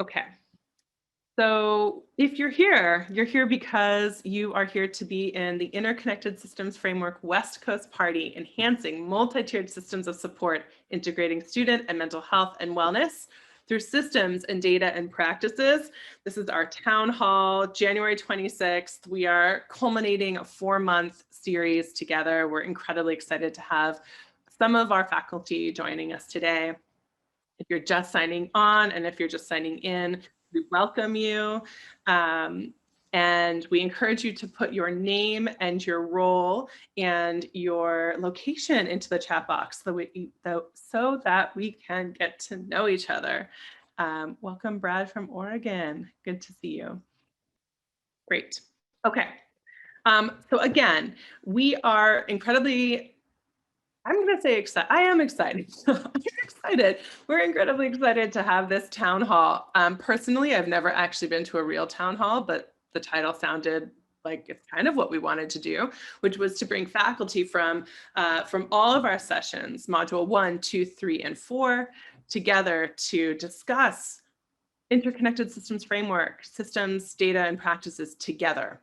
Okay. So if you're here because you are here to be in the Interconnected Systems Framework West Coast Party, enhancing multi-tiered systems of support, integrating student and mental health and wellness through systems and data and practices. This is our town hall, January 26th. We are culminating a 4-month series together. We're incredibly excited to have some of our faculty joining us today. If you're just signing on and if you're just signing in, we welcome you. And we encourage you to put your name and your role and your location into the chat box so that we can get to know each other. Welcome, Brad from Oregon. Good to see you. Great. Okay. So again, we are incredibly, I'm going to say excited. I am excited. I'm excited. We're incredibly excited to have this town hall. Personally, I've never actually been to a real town hall, but the title sounded like it's kind of what we wanted to do, which was to bring faculty from all of our sessions, module 1, 2, 3, and 4, together to discuss interconnected systems framework, systems, data, and practices together,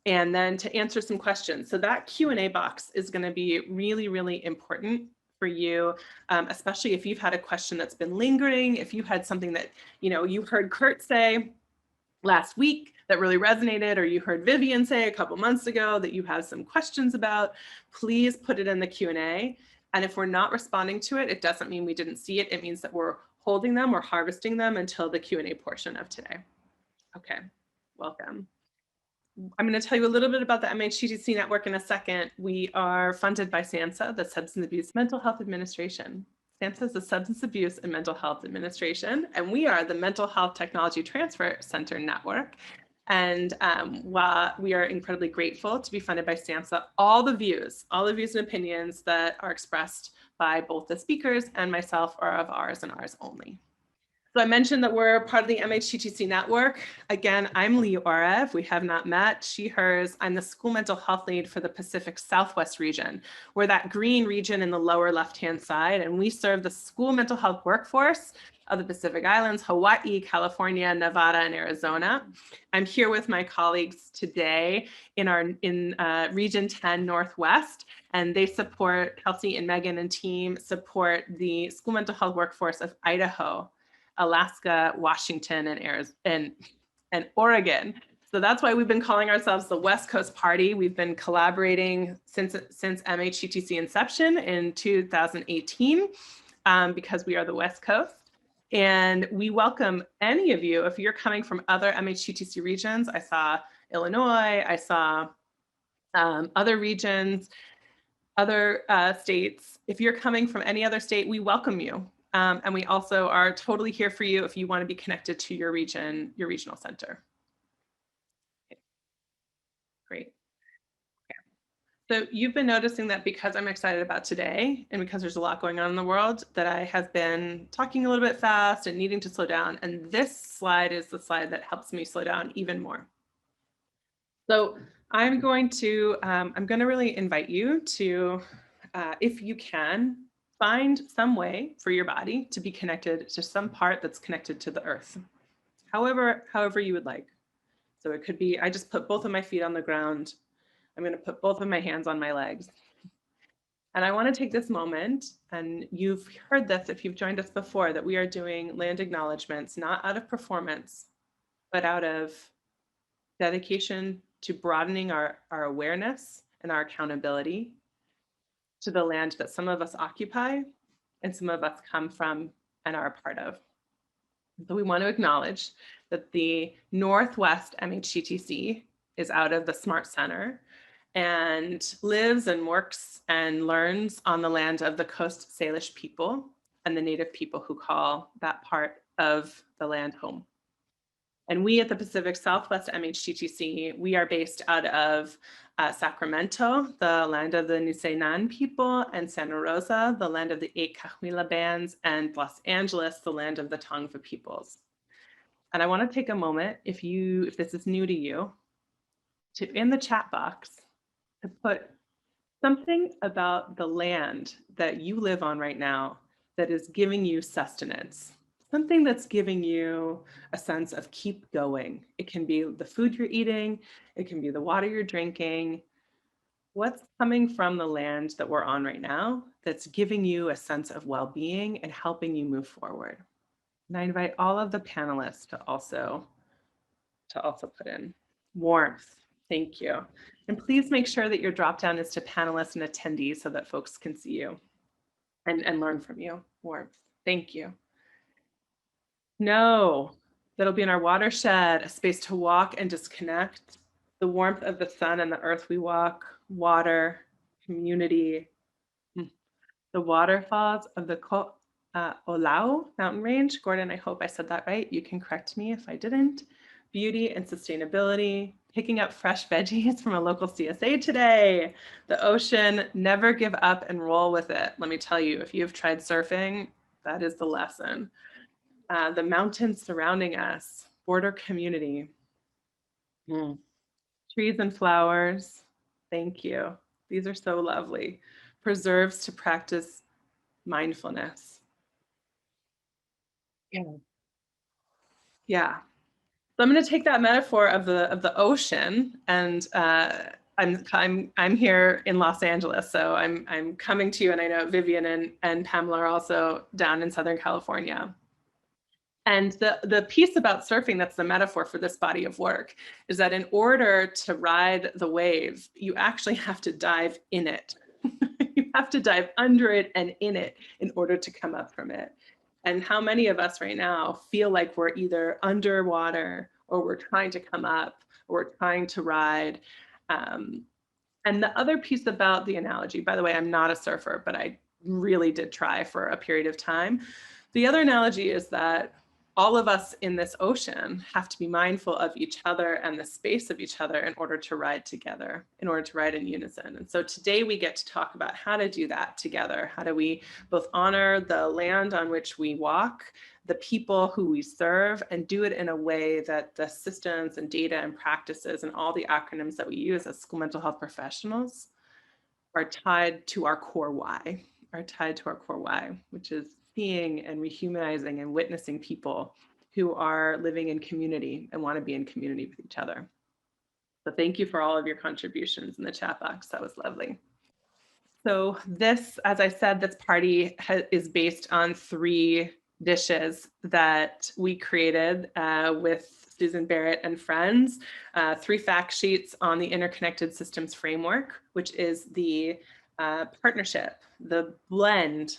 and then to answer some questions. So that Q&A box is going to be really, really important for you, especially if you've had a question that's been lingering, if you had something that, you heard Kurt say last week that really resonated, or you heard Vivian say a couple months ago that you have some questions about, please put it in the Q&A. And if we're not responding to it, it doesn't mean we didn't see it. It means that we're holding them, we're harvesting them until the Q&A portion of today. Okay, welcome. I'm going to tell you a little bit about the MHTTC network in a second. We are funded by SAMHSA, the Substance Abuse Mental Health Administration. SAMHSA is the Substance Abuse and Mental Health Administration, and we are the Mental Health Technology Transfer Center Network. And while we are incredibly grateful to be funded by SAMHSA, all the views and opinions that are expressed by both the speakers and myself are of ours and ours only. So I mentioned that we're part of the MHTTC network. Again, I'm Lee Orev. We have not met. She, hers. I'm the school mental health lead for the Pacific Southwest region. We're that green region in the lower left-hand side, and we serve the school mental health workforce of the Pacific Islands, Hawaii, California, Nevada, and Arizona. I'm here with my colleagues today in Region 10 Northwest, and they support, Kelsey and Megan and team support the school mental health workforce of Idaho, Alaska, Washington, and Oregon. So that's why we've been calling ourselves the West Coast Party. We've been collaborating since MHTTC inception in 2018 because we are the West Coast. And we welcome any of you, if you're coming from other MHTTC regions. I saw Illinois, I saw other regions, other states. If you're coming from any other state, we welcome you. And we also are totally here for you if you want to be connected to your region, your regional center. Okay. Great. Okay. So you've been noticing that because I'm excited about today and because there's a lot going on in the world, that I have been talking a little bit fast and needing to slow down. And this slide is the slide that helps me slow down even more. So I'm going to really invite you to, if you can, find some way for your body to be connected to some part that's connected to the earth, however you would like. So it could be, I just put both of my feet on the ground. I'm going to put both of my hands on my legs. And I want to take this moment, and you've heard this if you've joined us before, that we are doing land acknowledgements, not out of performance, but out of dedication to broadening our awareness and our accountability to the land that some of us occupy and some of us come from and are a part of. So we want to acknowledge that the Northwest MHTTC is out of the Smart Center and lives and works and learns on the land of the Coast Salish people and the Native people who call that part of the land home. And we at the Pacific Southwest MHTTC, we are based out of Sacramento, the land of the Nisenan people, and Santa Rosa, the land of the 8 Cahuilla bands, and Los Angeles, the land of the Tongva peoples. And I want to take a moment, if this is new to you, to in the chat box, to put something about the land that you live on right now that is giving you sustenance, something that's giving you a sense of keep going. It can be the food you're eating, it can be the water you're drinking. What's coming from the land that we're on right now that's giving you a sense of well-being and helping you move forward? And I invite all of the panelists to also put in warmth. Thank you. And please make sure that your drop down is to panelists and attendees so that folks can see you and learn from you. Warmth. Thank you. No, that'll be in our watershed, a space to walk and disconnect. The warmth of the sun and the earth we walk, water, community, the waterfalls of the Olau mountain range. Gordon, I hope I said that right. You can correct me if I didn't. Beauty and sustainability, picking up fresh veggies from a local CSA today. The ocean, never give up and roll with it. Let me tell you, if you've tried surfing, that is the lesson. The mountains surrounding us, border community. Trees and flowers, thank you. These are so lovely. Preserves to practice mindfulness. Yeah. So I'm going to take that metaphor of the ocean, and I'm here in Los Angeles, so I'm coming to you, and I know Vivian and Pamela are also down in Southern California. And the piece about surfing that's the metaphor for this body of work is that in order to ride the wave, you actually have to dive in it. You have to dive under it and in it in order to come up from it. And how many of us right now feel like we're either underwater or we're trying to come up or we're trying to ride. And the other piece about the analogy, by the way, I'm not a surfer, but I really did try for a period of time. The other analogy is that all of us in this ocean have to be mindful of each other and the space of each other in order to ride together, in order to ride in unison. And so today we get to talk about how to do that together. How do we both honor the land on which we walk, the people who we serve, and do it in a way that the systems and data and practices and all the acronyms that we use as school mental health professionals are tied to our core why, which is seeing and rehumanizing and witnessing people who are living in community and want to be in community with each other. So thank you for all of your contributions in the chat box. That was lovely. So this, as I said, this party is based on 3 dishes that we created with Susan Barrett and friends, 3 fact sheets on the Interconnected Systems Framework, which is the partnership, the blend,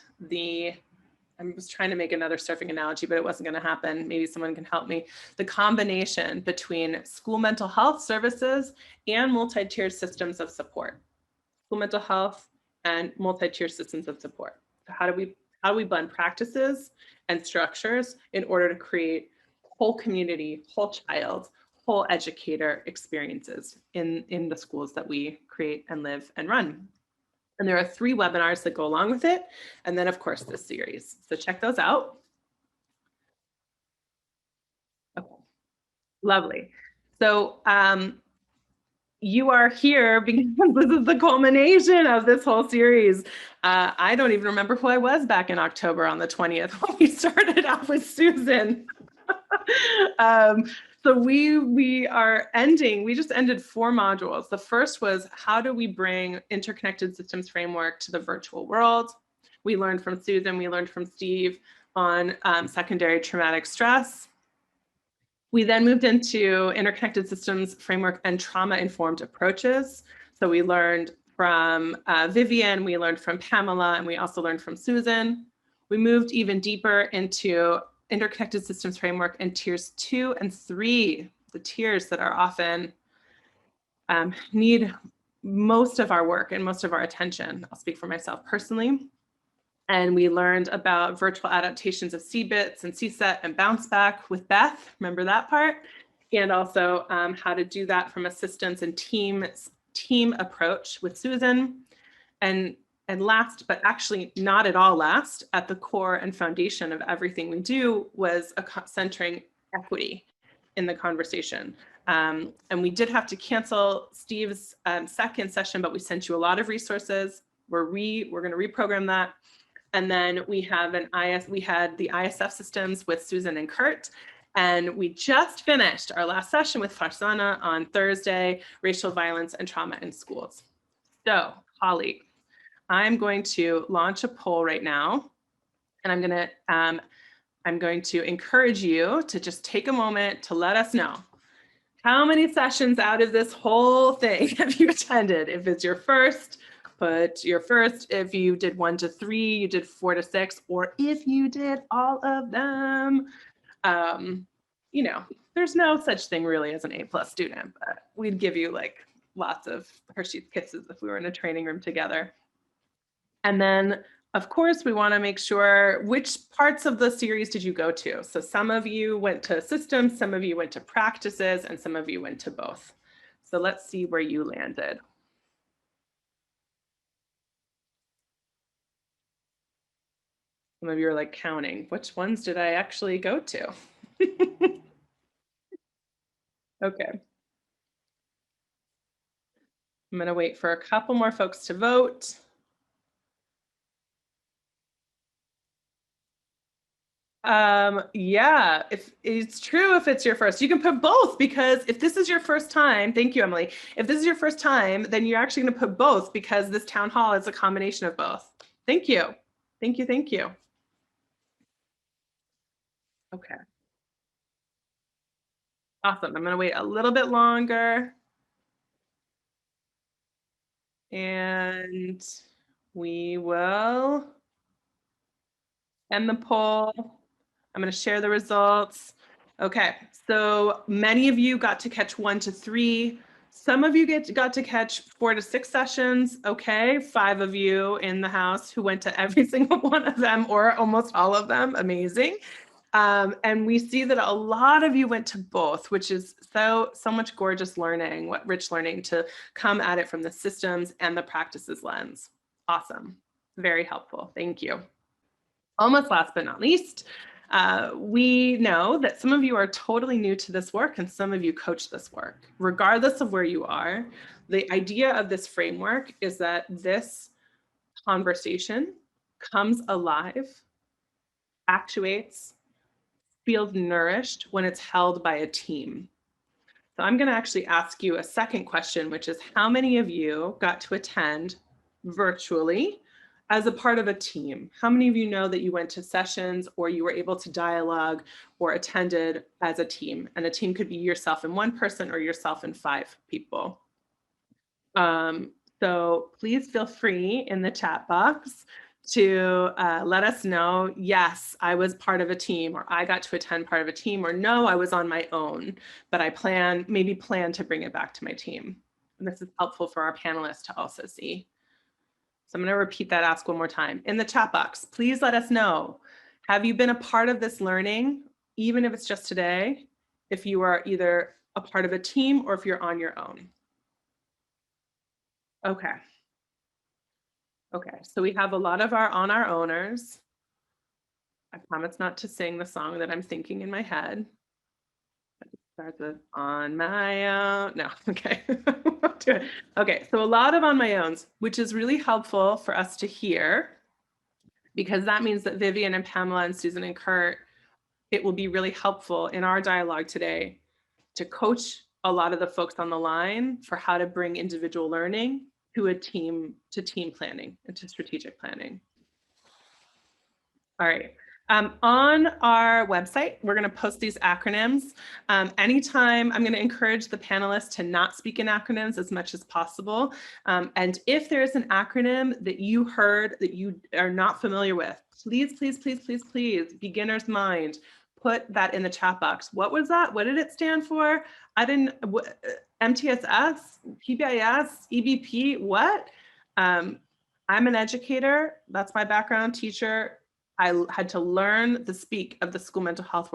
I was trying to make another surfing analogy, but it wasn't going to happen. Maybe someone can help me. The combination between school mental health services and multi-tiered systems of support. School mental health and multi-tiered systems of support. So how do we blend practices and structures in order to create whole community, whole child, whole educator experiences in the schools that we create and live and run? And there are 3 webinars that go along with it. And then of course this series. So check those out. Okay. Lovely. So you are here because this is the culmination of this whole series. I don't even remember who I was back in October on the 20th when we started out with Susan. So we just ended 4 modules. The first was, how do we bring interconnected systems framework to the virtual world? We learned from Susan, we learned from Steve on secondary traumatic stress. We then moved into interconnected systems framework and trauma-informed approaches. So we learned from Vivian, we learned from Pamela, and we also learned from Susan. We moved even deeper into interconnected systems framework in tiers 2 and 3, the tiers that are often need most of our work and most of our attention. I'll speak for myself personally. And we learned about virtual adaptations of CBITS and CSET and bounce back with Beth, remember that part? And also how to do that from assistance and team approach with Susan. And last, but actually not at all last, at the core and foundation of everything we do was centering equity in the conversation. And we did have to cancel Steve's second session, but we sent you a lot of resources. We're going to reprogram that. And then we have we had the ISF systems with Susan and Kurt. And we just finished our last session with Farzana on Thursday, racial violence and trauma in schools. So, Holly, I'm going to launch a poll right now, and I'm going to encourage you to just take a moment to let us know how many sessions out of this whole thing have you attended. If it's your first, put your first. If you did 1 to 3, you did 4 to 6, or if you did all of them. You know, there's no such thing really as an A+ student, but we'd give you like lots of Hershey's Kisses if we were in a training room together. And then, of course, we want to make sure which parts of the series did you go to. So some of you went to systems, some of you went to practices, and some of you went to both. So let's see where you landed. Some of you are like counting, which ones did I actually go to? Okay. I'm going to wait for a couple more folks to vote. Yeah, if it's true, if it's your first, you can put both, because if this is your first time, thank you, Emily. If this is your first time, then you're actually going to put both, because this town hall is a combination of both. Thank you. Thank you. Thank you. Okay. Awesome. I'm going to wait a little bit longer. And we will end the poll. I'm going to share the results. Okay, so many of you got to catch 1 to 3. Some of you got to catch 4 to 6 sessions. Okay, 5 of you in the house who went to every single one of them, or almost all of them. Amazing. And we see that a lot of you went to both, which is so much gorgeous learning, what rich learning to come at it from the systems and the practices lens. Awesome. Very helpful. Thank you. Almost last but not least, we know that some of you are totally new to this work and some of you coach this work. Regardless of where you are, the idea of this framework is that this conversation comes alive, actuates, feels nourished when it's held by a team. So I'm going to actually ask you a second question, which is how many of you got to attend virtually as a part of a team? How many of you know that you went to sessions or you were able to dialogue or attended as a team? And a team could be yourself and one person or yourself and 5 people. So please feel free in the chat box to let us know, yes, I was part of a team, or I got to attend part of a team, or no, I was on my own, but I maybe plan to bring it back to my team. And this is helpful for our panelists to also see. So I'm going to repeat that ask one more time. In the chat box, please let us know, have you been a part of this learning, even if it's just today, if you are either a part of a team or if you're on your own? Okay. Okay, so we have a lot of our on our owners. I promise not to sing the song that I'm thinking in my head. Starts with on my own. No, okay. Do it. Okay, so a lot of on my owns, which is really helpful for us to hear, because that means that Vivian and Pamela and Susan and Kurt, it will be really helpful in our dialogue today to coach a lot of the folks on the line for how to bring individual learning to team planning and to strategic planning. All right. On our website, we're going to post these acronyms. Anytime, I'm going to encourage the panelists to not speak in acronyms as much as possible. And if there's an acronym that you heard that you are not familiar with, please, please, please, please, please, beginner's mind, put that in the chat box. What was that? What did it stand for? I didn't, MTSS, PBIS, EBP, what? I'm an educator. That's my background, teacher. I had to learn the speak of the school mental health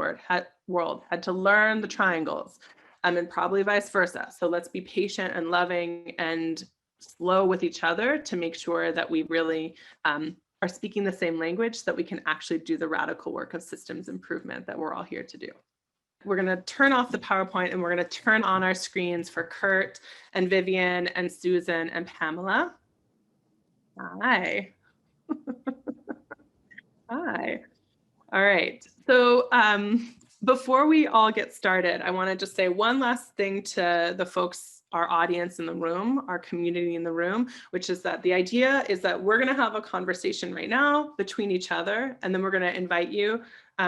world, had to learn the triangles, and probably vice versa. So let's be patient and loving and slow with each other to make sure that we really are speaking the same language so that we can actually do the radical work of systems improvement that we're all here to do. We're going to turn off the PowerPoint and we're going to turn on our screens for Kurt and Vivian and Susan and Pamela. Hi. Hi. All right. So before we all get started, I want to just say one last thing to the folks, our audience in the room, our community in the room, which is that the idea is that we're going to have a conversation right now between each other, and then we're going to invite you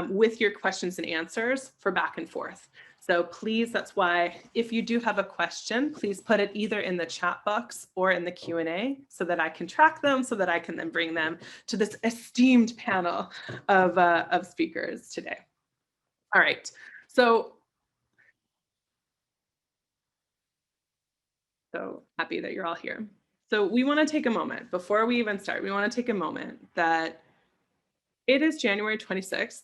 with your questions and answers for back and forth. So please, that's why if you do have a question, please put it either in the chat box or in the Q&A so that I can track them, so that I can then bring them to this esteemed panel of speakers today. All right, so happy that you're all here. So we want to take a moment before we even start. We want to take a moment that it is January 26th.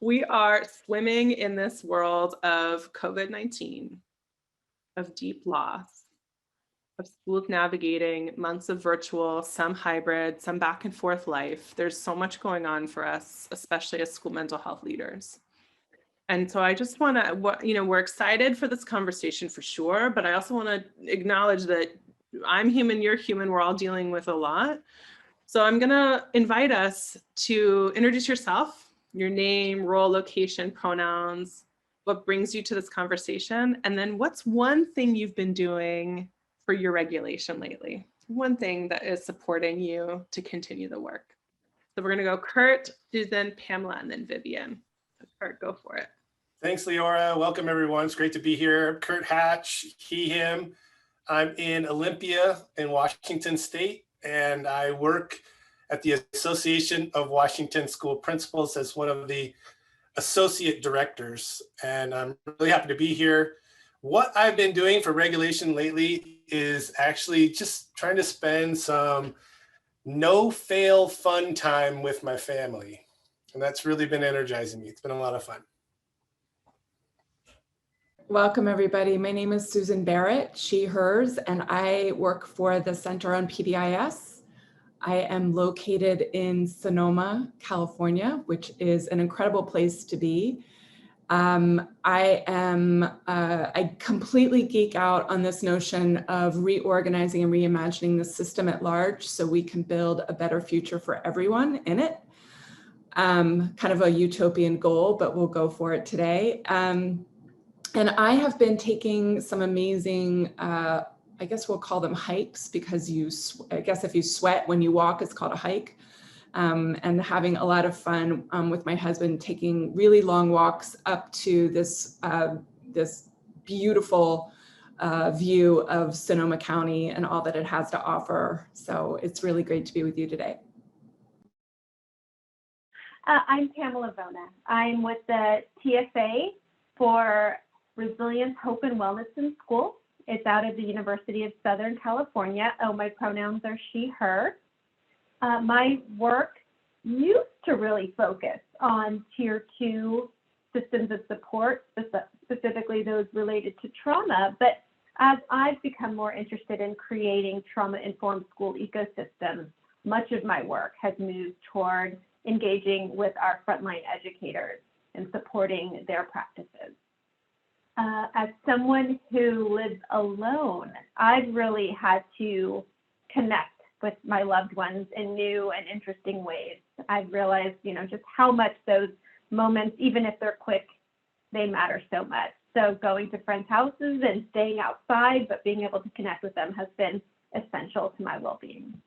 We are swimming in this world of COVID-19, of deep loss, of schools navigating months of virtual, some hybrid, some back and forth life. There's so much going on for us, especially as school mental health leaders. And so I just want to, we're excited for this conversation for sure, but I also want to acknowledge that I'm human, you're human, we're all dealing with a lot. So I'm going to invite us to introduce yourself, your name, role, location, pronouns, what brings you to this conversation, and then what's one thing you've been doing for your regulation lately? One thing that is supporting you to continue the work. So we're going to go Kurt, Susan, Pamela, and then Vivian. Kurt, go for it. Thanks, Leora. Welcome, everyone. It's great to be here. Kurt Hatch, he, him. I'm in Olympia in Washington State, and I work at the Association of Washington School Principals as one of the associate directors, and I'm really happy to be here. What I've been doing for regulation lately is actually just trying to spend some no-fail fun time with my family, and that's really been energizing me. It's been a lot of fun. Welcome, everybody. My name is Susan Barrett, she, hers, and I work for the Center on PBIS. I am located in Sonoma, California, which is an incredible place to be. I completely geek out on this notion of reorganizing and reimagining the system at large so we can build a better future for everyone in it. Kind of a utopian goal, but we'll go for it today. And I have been taking some amazing, I guess we'll call them hikes, because I guess if you sweat when you walk, it's called a hike. And having a lot of fun with my husband, taking really long walks up to this, this beautiful view of Sonoma County and all that it has to offer. So it's really great to be with you today. I'm Pamela Vona. I'm with the TSA for Resilience, Hope, and Wellness in School. It's out of the University of Southern California. Oh, my pronouns are she, her. My work used to really focus on Tier 2 systems of support, specifically those related to trauma. But as I've become more interested in creating trauma-informed school ecosystems, much of my work has moved toward engaging with our frontline educators and supporting their practices. As someone who lives alone, I've really had to connect with my loved ones in new and interesting ways. I've realized, just how much those moments, even if they're quick, they matter so much. So going to friends' houses and staying outside, but being able to connect with them has been essential to my well-being.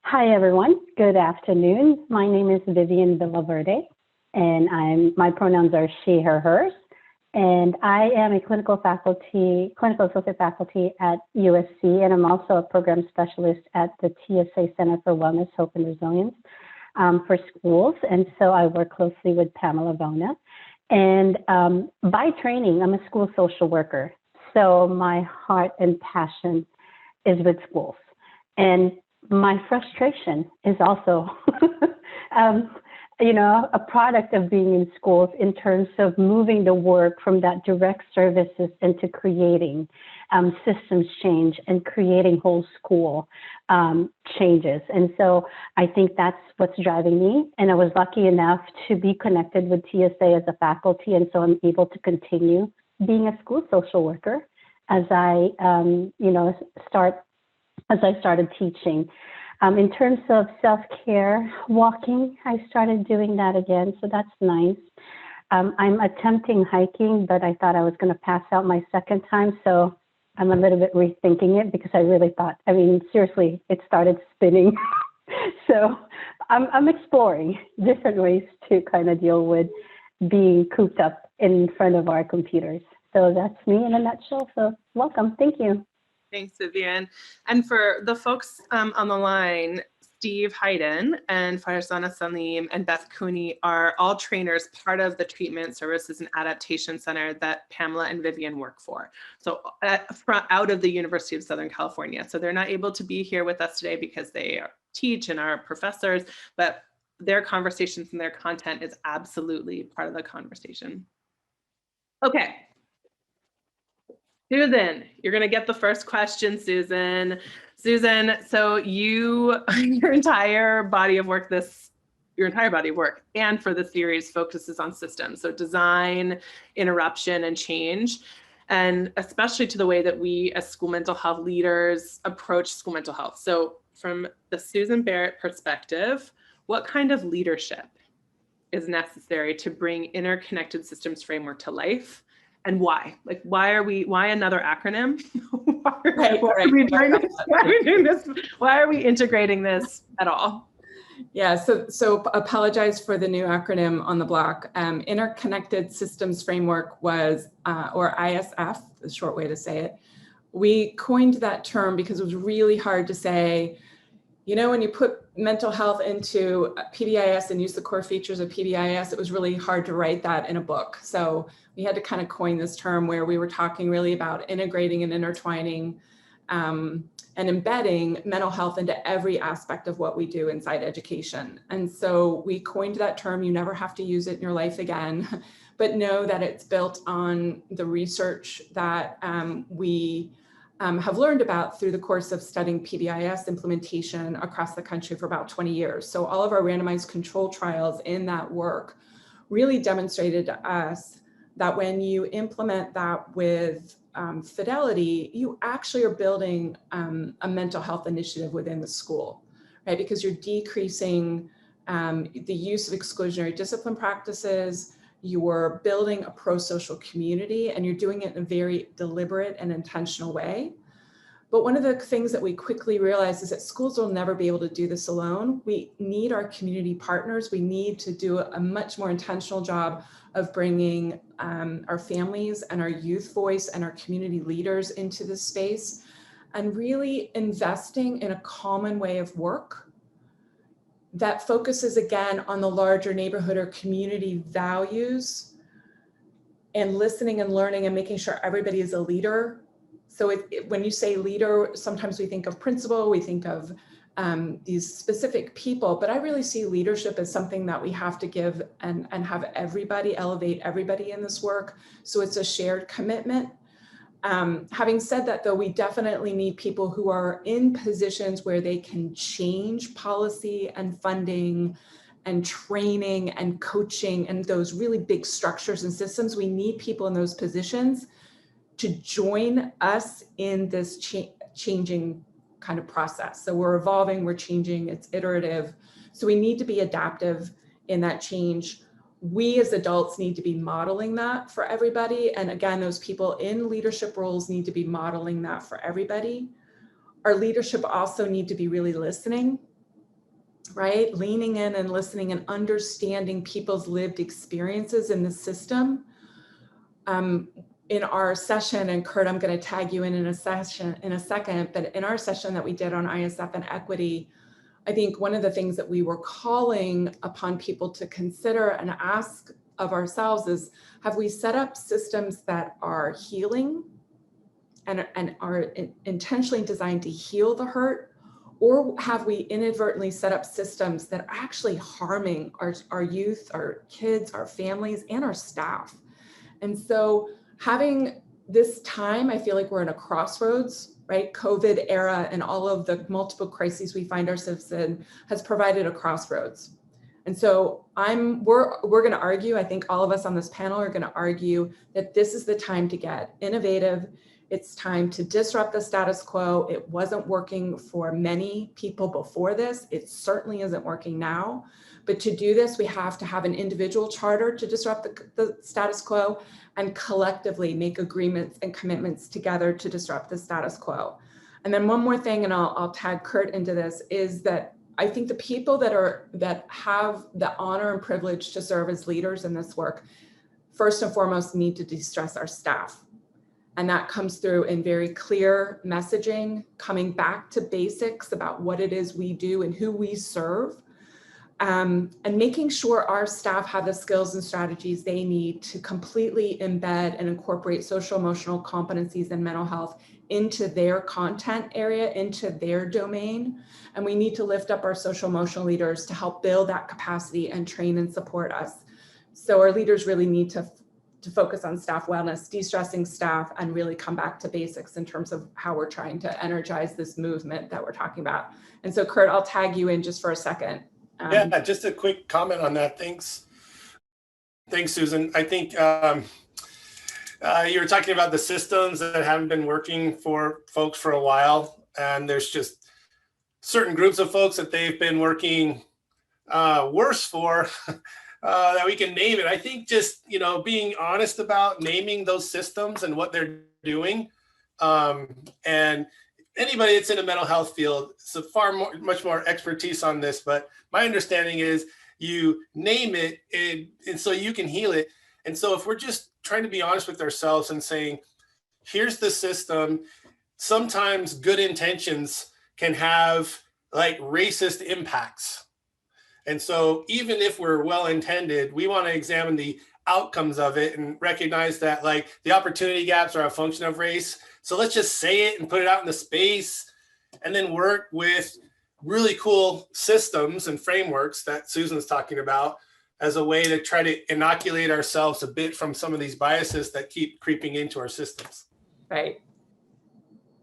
Hi, everyone. Good afternoon. My name is Vivian Villaverde, and my pronouns are she, her, hers. And I am a clinical associate faculty at USC, and I'm also a program specialist at the TSA Center for Wellness, Hope, and Resilience for schools. And so I work closely with Pamela Vona. And by training, I'm a school social worker. So my heart and passion is with schools. And my frustration is also a product of being in schools in terms of moving the work from that direct services into creating systems change and creating whole school changes. And so I think that's what's driving me. And I was lucky enough to be connected with TSA as a faculty. And so I'm able to continue being a school social worker as I, started teaching. In terms of self-care, walking, I started doing that again, so that's nice. I'm attempting hiking, but I thought I was going to pass out my second time, so I'm a little bit rethinking it because I really thought, I mean, seriously, it started spinning. So I'm exploring different ways to kind of deal with being cooped up in front of our computers. So that's me in a nutshell. So welcome. Thank you. Thanks, Vivian. And for the folks on the line, Steve Hayden and Farzana Salim and Beth Cooney are all trainers, part of the Treatment Services and Adaptation Center that Pamela and Vivian work for. So out of the University of Southern California. So they're not able to be here with us today because they teach and are professors, but their conversations and their content is absolutely part of the conversation. Okay. Susan, you're going to get the first question, Susan. Susan, so your entire body of work and for the series focuses on systems. So design, interruption, and change, and especially to the way that we as school mental health leaders approach school mental health. So from the Susan Barrett perspective, what kind of leadership is necessary to bring interconnected systems framework to life? And why? Like, why another acronym? Why are we doing this? Why are we integrating this at all? Yeah, so apologize for the new acronym on the block. Interconnected Systems Framework was, or ISF, the short way to say it. We coined that term because it was really hard to say, you know, when you put mental health into PBIS and use the core features of PBIS, it was really hard to write that in a book. So we had to kind of coin this term where we were talking really about integrating and intertwining and embedding mental health into every aspect of what we do inside education. And so we coined that term. You never have to use it in your life again, but know that it's built on the research that we have learned about through the course of studying PBIS implementation across the country for about 20 years. So all of our randomized control trials in that work really demonstrated to us that when you implement that with fidelity, you actually are building a mental health initiative within the school, right? Because you're decreasing the use of exclusionary discipline practices, you're building a pro-social community, and you're doing it in a very deliberate and intentional way. But one of the things that we quickly realized is that schools will never be able to do this alone. We need our community partners. We need to do a much more intentional job of bringing our families and our youth voice and our community leaders into this space, and really investing in a common way of work that focuses again on the larger neighborhood or community values, and listening and learning and making sure everybody is a leader. So when you say leader, sometimes we think of principal, we think of these specific people, but I really see leadership as something that we have to give and have everybody, elevate everybody in this work. So it's a shared commitment. Having said that, though, we definitely need people who are in positions where they can change policy and funding and training and coaching and those really big structures and systems. We need people in those positions to join us in this changing kind of process. So we're evolving, we're changing, it's iterative. So we need to be adaptive in that change. We as adults need to be modeling that for everybody. And again, those people in leadership roles need to be modeling that for everybody. Our leadership also need to be really listening, right? Leaning in and listening and understanding people's lived experiences in the system. In our session, and Kurt, I'm going to tag you in a session in a second, but in our session that we did on ISF and equity, I think one of the things that we were calling upon people to consider and ask of ourselves is, have we set up systems that are healing and are intentionally designed to heal the hurt? Or have we inadvertently set up systems that are actually harming our youth, our kids, our families, and our staff? And so having this time, I feel like we're in a crossroads, right? COVID era and all of the multiple crises we find ourselves in has provided a crossroads. And so we're going to argue, I think all of us on this panel are going to argue that this is the time to get innovative. It's time to disrupt the status quo. It wasn't working for many people before this. It certainly isn't working now. But to do this, we have to have an individual charter to disrupt the status quo and collectively make agreements and commitments together to disrupt the status quo. And then one more thing, and I'll tag Kurt into this, is that I think the people that have the honor and privilege to serve as leaders in this work, first and foremost, need to de-stress our staff. And that comes through in very clear messaging, coming back to basics about what it is we do and who we serve, and making sure our staff have the skills and strategies they need to completely embed and incorporate social emotional competencies and mental health into their content area, into their domain. And we need to lift up our social emotional leaders to help build that capacity and train and support us. So our leaders really need to focus on staff wellness, de-stressing staff, and really come back to basics in terms of how we're trying to energize this movement that we're talking about. And so Kurt, I'll tag you in just for a second. Yeah, just a quick comment on that. Thanks, Susan. I think you were talking about the systems that haven't been working for folks for a while, and there's just certain groups of folks that they've been working worse for that we can name it. I think just, being honest about naming those systems and what they're doing, and anybody that's in a mental health field, it's much more expertise on this, but my understanding is you name it and so you can heal it. And so if we're just trying to be honest with ourselves and saying, here's the system, sometimes good intentions can have like racist impacts. And so even if we're well-intended, we want to examine the outcomes of it and recognize that like the opportunity gaps are a function of race. So let's just say it and put it out in the space and then work with really cool systems and frameworks that Susan's talking about as a way to try to inoculate ourselves a bit from some of these biases that keep creeping into our systems. Right.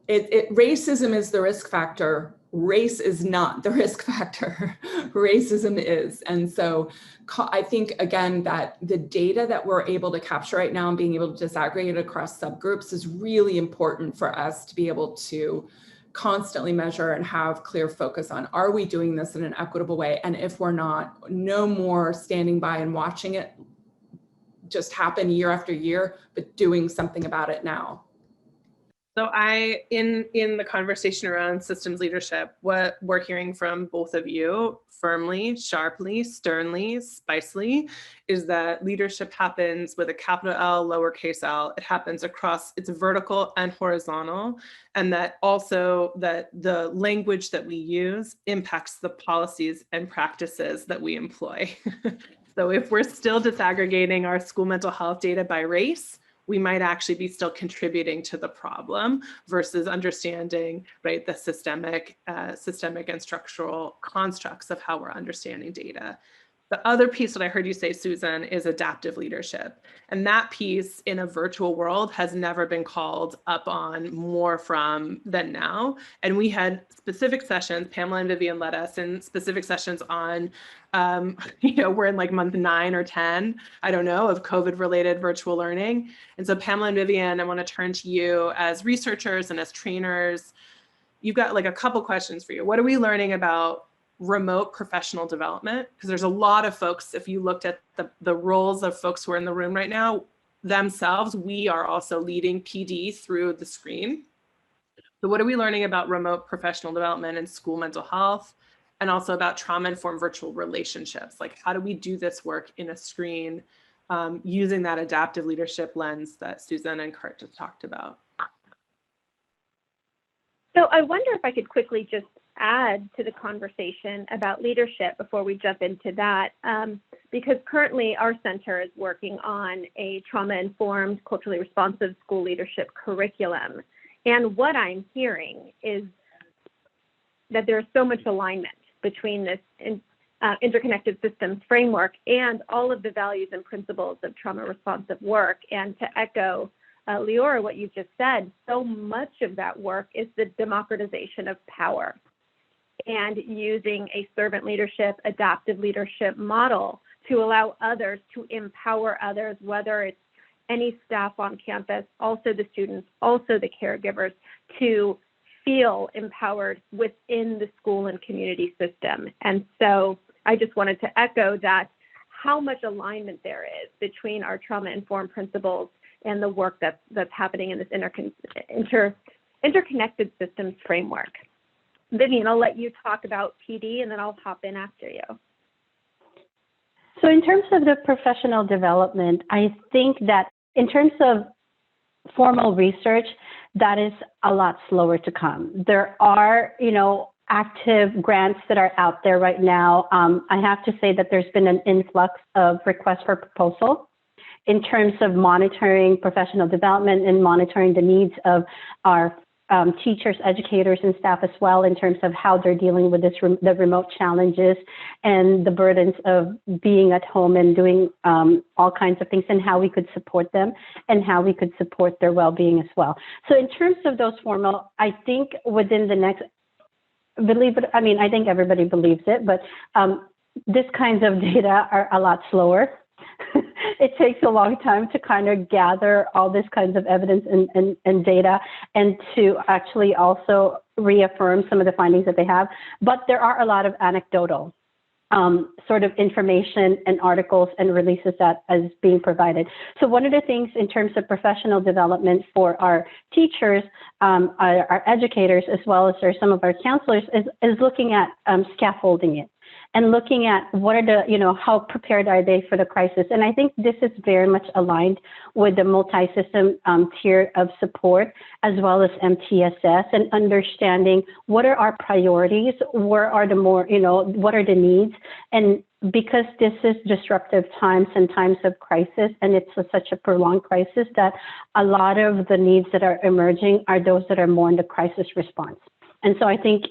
Racism is the risk factor. Race is not the risk factor. Racism is. And so I think, again, that the data that we're able to capture right now and being able to disaggregate it across subgroups is really important for us to be able to constantly measure and have clear focus on, are we doing this in an equitable way? And if we're not, no more standing by and watching it just happen year after year, but doing something about it now. So in the conversation around systems leadership, what we're hearing from both of you firmly, sharply, sternly, spicily, is that leadership happens with a capital L, lowercase l. It happens across, it's vertical and horizontal. And that also that the language that we use impacts the policies and practices that we employ. So if we're still disaggregating our school mental health data by race, we might actually be still contributing to the problem versus understanding, right, the systemic and structural constructs of how we're understanding data. The other piece that I heard you say, Susan, is adaptive leadership. And that piece in a virtual world has never been called up on more from than now. And we had specific sessions, Pamela and Vivian led us in specific sessions on, we're in like month 9 or 10, I don't know, of COVID-related virtual learning. And so Pamela and Vivian, I want to turn to you as researchers and as trainers. You've got like a couple questions for you. What are we learning about remote professional development? Because there's a lot of folks, if you looked at the roles of folks who are in the room right now, themselves, we are also leading PD through the screen. So what are we learning about remote professional development and school mental health, and also about trauma-informed virtual relationships? Like, how do we do this work in a screen using that adaptive leadership lens that Susan and Kurt just talked about? So I wonder if I could quickly just add to the conversation about leadership before we jump into that, because currently our center is working on a trauma-informed, culturally responsive school leadership curriculum. And what I'm hearing is that there's so much alignment between this interconnected systems framework and all of the values and principles of trauma-responsive work. And to echo Leora, what you just said, so much of that work is the democratization of power and using a servant leadership, adaptive leadership model to allow others to empower others, whether it's any staff on campus, also the students, also the caregivers, to feel empowered within the school and community system. And so I just wanted to echo that, how much alignment there is between our trauma-informed principles and the work that's happening in this interconnected systems framework. Vivian, I'll let you talk about PD and then I'll hop in after you. So in terms of the professional development, I think that in terms of formal research, that is a lot slower to come. There are, active grants that are out there right now. I have to say that there's been an influx of requests for proposal in terms of monitoring professional development and monitoring the needs of our teachers, educators, and staff as well, in terms of how they're dealing with the remote challenges and the burdens of being at home and doing all kinds of things, and how we could support them and how we could support their well-being as well. So in terms of those formal, I think within the next, I think everybody believes it, but this kinds of data are a lot slower. It takes a long time to kind of gather all this kinds of evidence and data, and to actually also reaffirm some of the findings that they have. But there are a lot of anecdotal sort of information and articles and releases that is being provided. So one of the things in terms of professional development for our teachers, our educators, as well as some of our counselors, is looking at scaffolding it, and looking at what are the, how prepared are they for the crisis. And I think this is very much aligned with the multi-system tier of support, as well as MTSS, and understanding what are our priorities, where are the more, what are the needs. And because this is disruptive times and times of crisis, and it's such a prolonged crisis, that a lot of the needs that are emerging are those that are more in the crisis response. And so I think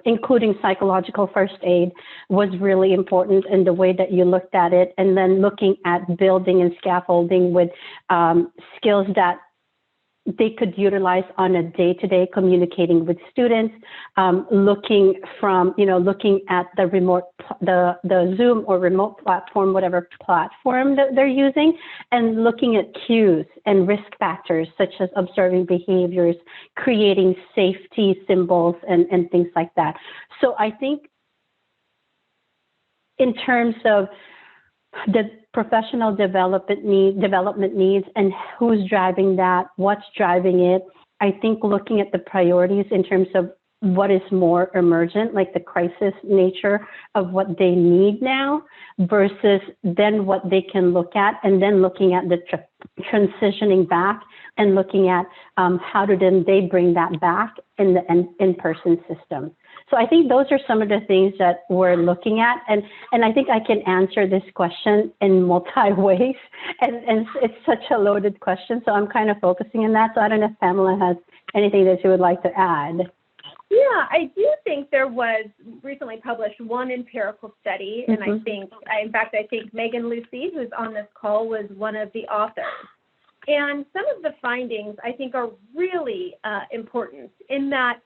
including psychological first aid was really important in the way that you looked at it, and then looking at building and scaffolding with skills that they could utilize on a day-to-day, communicating with students, looking at the remote, the Zoom or remote platform, whatever platform that they're using, and looking at cues and risk factors such as observing behaviors, creating safety symbols, and things like that. So I think in terms of the professional development needs and who's driving that, what's driving it, I think looking at the priorities in terms of what is more emergent, like the crisis nature of what they need now, versus then what they can look at, and then looking at the transitioning back and looking at how do then they bring that back in the in-person system. So I think those are some of the things that we're looking at. And I think I can answer this question in multi ways. And it's such a loaded question. So I'm kind of focusing on that. So I don't know if Pamela has anything that she would like to add. Yeah, I do think there was recently published one empirical study. And I think, in fact, I think Megan Lucy, who's on this call, was one of the authors. And some of the findings I think are really important, in that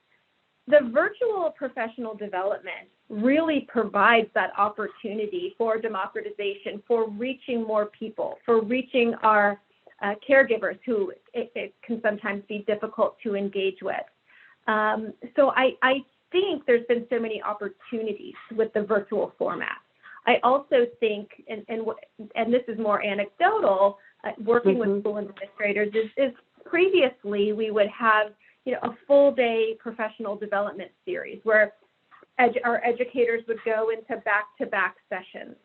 the virtual professional development really provides that opportunity for democratization, for reaching more people, for reaching our caregivers who it can sometimes be difficult to engage with. So I think there's been so many opportunities with the virtual format. I also think, and this is more anecdotal, working with school administrators, is previously we would have a full day professional development series where our educators would go into back-to-back sessions.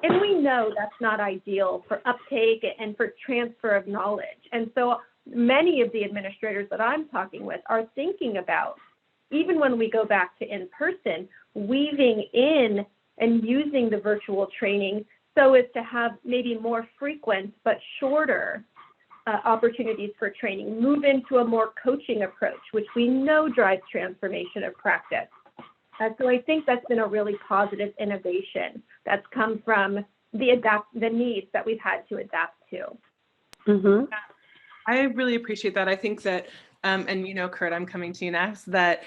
And we know that's not ideal for uptake and for transfer of knowledge. And so many of the administrators that I'm talking with are thinking about, even when we go back to in-person, weaving in and using the virtual training so as to have maybe more frequent but shorter opportunities for training, move into a more coaching approach, which we know drives transformation of practice. So I think that's been a really positive innovation that's come from the needs that we've had to adapt to. I really appreciate that. I think that, and Kurt, I'm coming to you next, that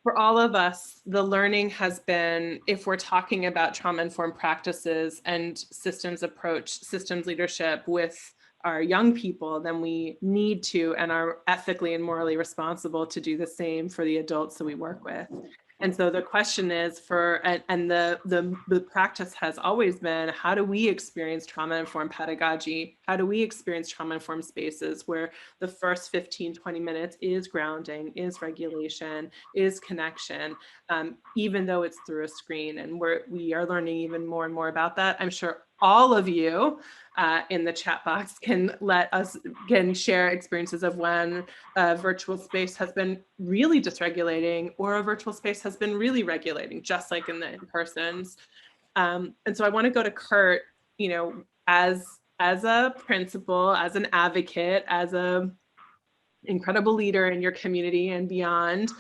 For all of us, the learning has been, if we're talking about trauma-informed practices and systems approach, systems leadership with our young people, then we need to and are ethically and morally responsible to do the same for the adults that we work with. And so the question is the practice has always been, how do we experience trauma-informed pedagogy? How do we experience trauma-informed spaces where the first 15, 20 minutes is grounding, is regulation, is connection, even though it's through a screen? And we are learning even more and more about that. I'm sure all of you in the chat box can share experiences of when a virtual space has been really dysregulating or a virtual space has been really regulating, just like in the in-persons. And so I want to go to Kurt, as a principal, as an advocate, as a incredible leader in your community and beyond.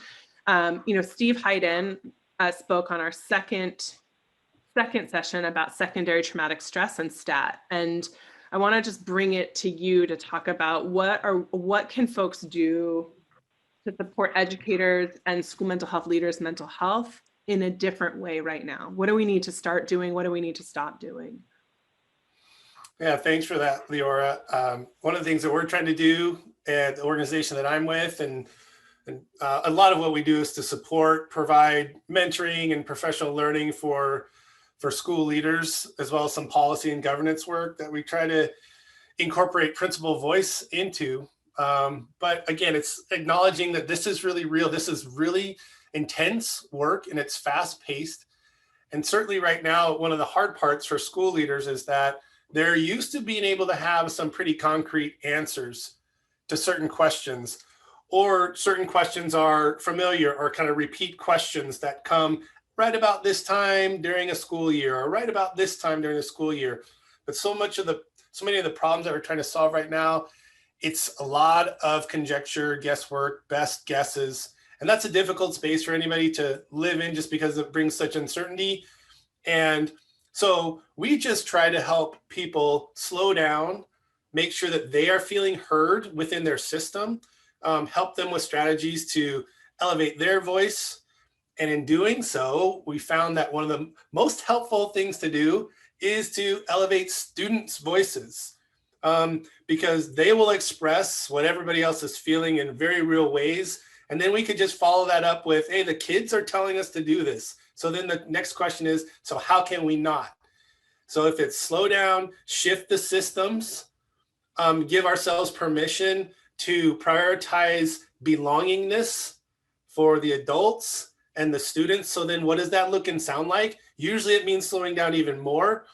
Steve Hayden spoke on our second session about secondary traumatic stress and STAT. And I want to just bring it to you to talk about what can folks do to support educators and school mental health leaders' mental health in a different way right now. What do we need to start doing? What do we need to stop doing? Yeah, thanks for that, Leora. One of the things that we're trying to do at the organization that I'm with, and a lot of what we do is to support, provide mentoring and professional learning for school leaders, as well as some policy and governance work that we try to incorporate principal voice into. But again, it's acknowledging that this is really real. This is really intense work and it's fast paced. And certainly right now, one of the hard parts for school leaders is that they're used to being able to have some pretty concrete answers to certain questions, or certain questions are familiar or kind of repeat questions that come right about this time during a school year, or right about this time during a school year. But so many of the problems that we're trying to solve right now, it's a lot of conjecture, guesswork, best guesses. And that's a difficult space for anybody to live in just because it brings such uncertainty. And so we just try to help people slow down, make sure that they are feeling heard within their system, help them with strategies to elevate their voice. And in doing so, we found that one of the most helpful things to do is to elevate students' voices, because they will express what everybody else is feeling in very real ways. And then we could just follow that up with, hey, the kids are telling us to do this. So then the next question is, so how can we not? So if it's slow down, shift the systems, give ourselves permission to prioritize belongingness for the adults and the students. So then what does that look and sound like? Usually it means slowing down even more.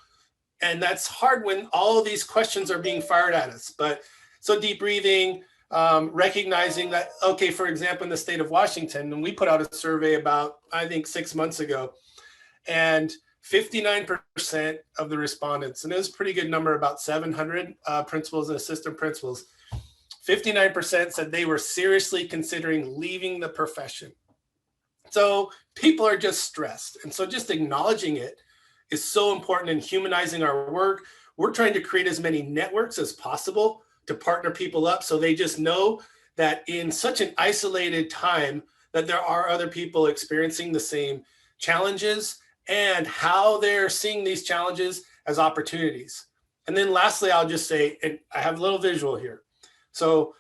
And that's hard when all of these questions are being fired at us. But so deep breathing, recognizing that, okay, for example, in the state of Washington, and we put out a survey about, I think 6 months ago, and 59% of the respondents, and it was a pretty good number, about 700 principals and assistant principals, 59% said they were seriously considering leaving the profession. So people are just stressed. And so just acknowledging it is so important in humanizing our work. We're trying to create as many networks as possible to partner people up so they just know that in such an isolated time that there are other people experiencing the same challenges and how they're seeing these challenges as opportunities. And then lastly, I'll just say, and I have a little visual here. So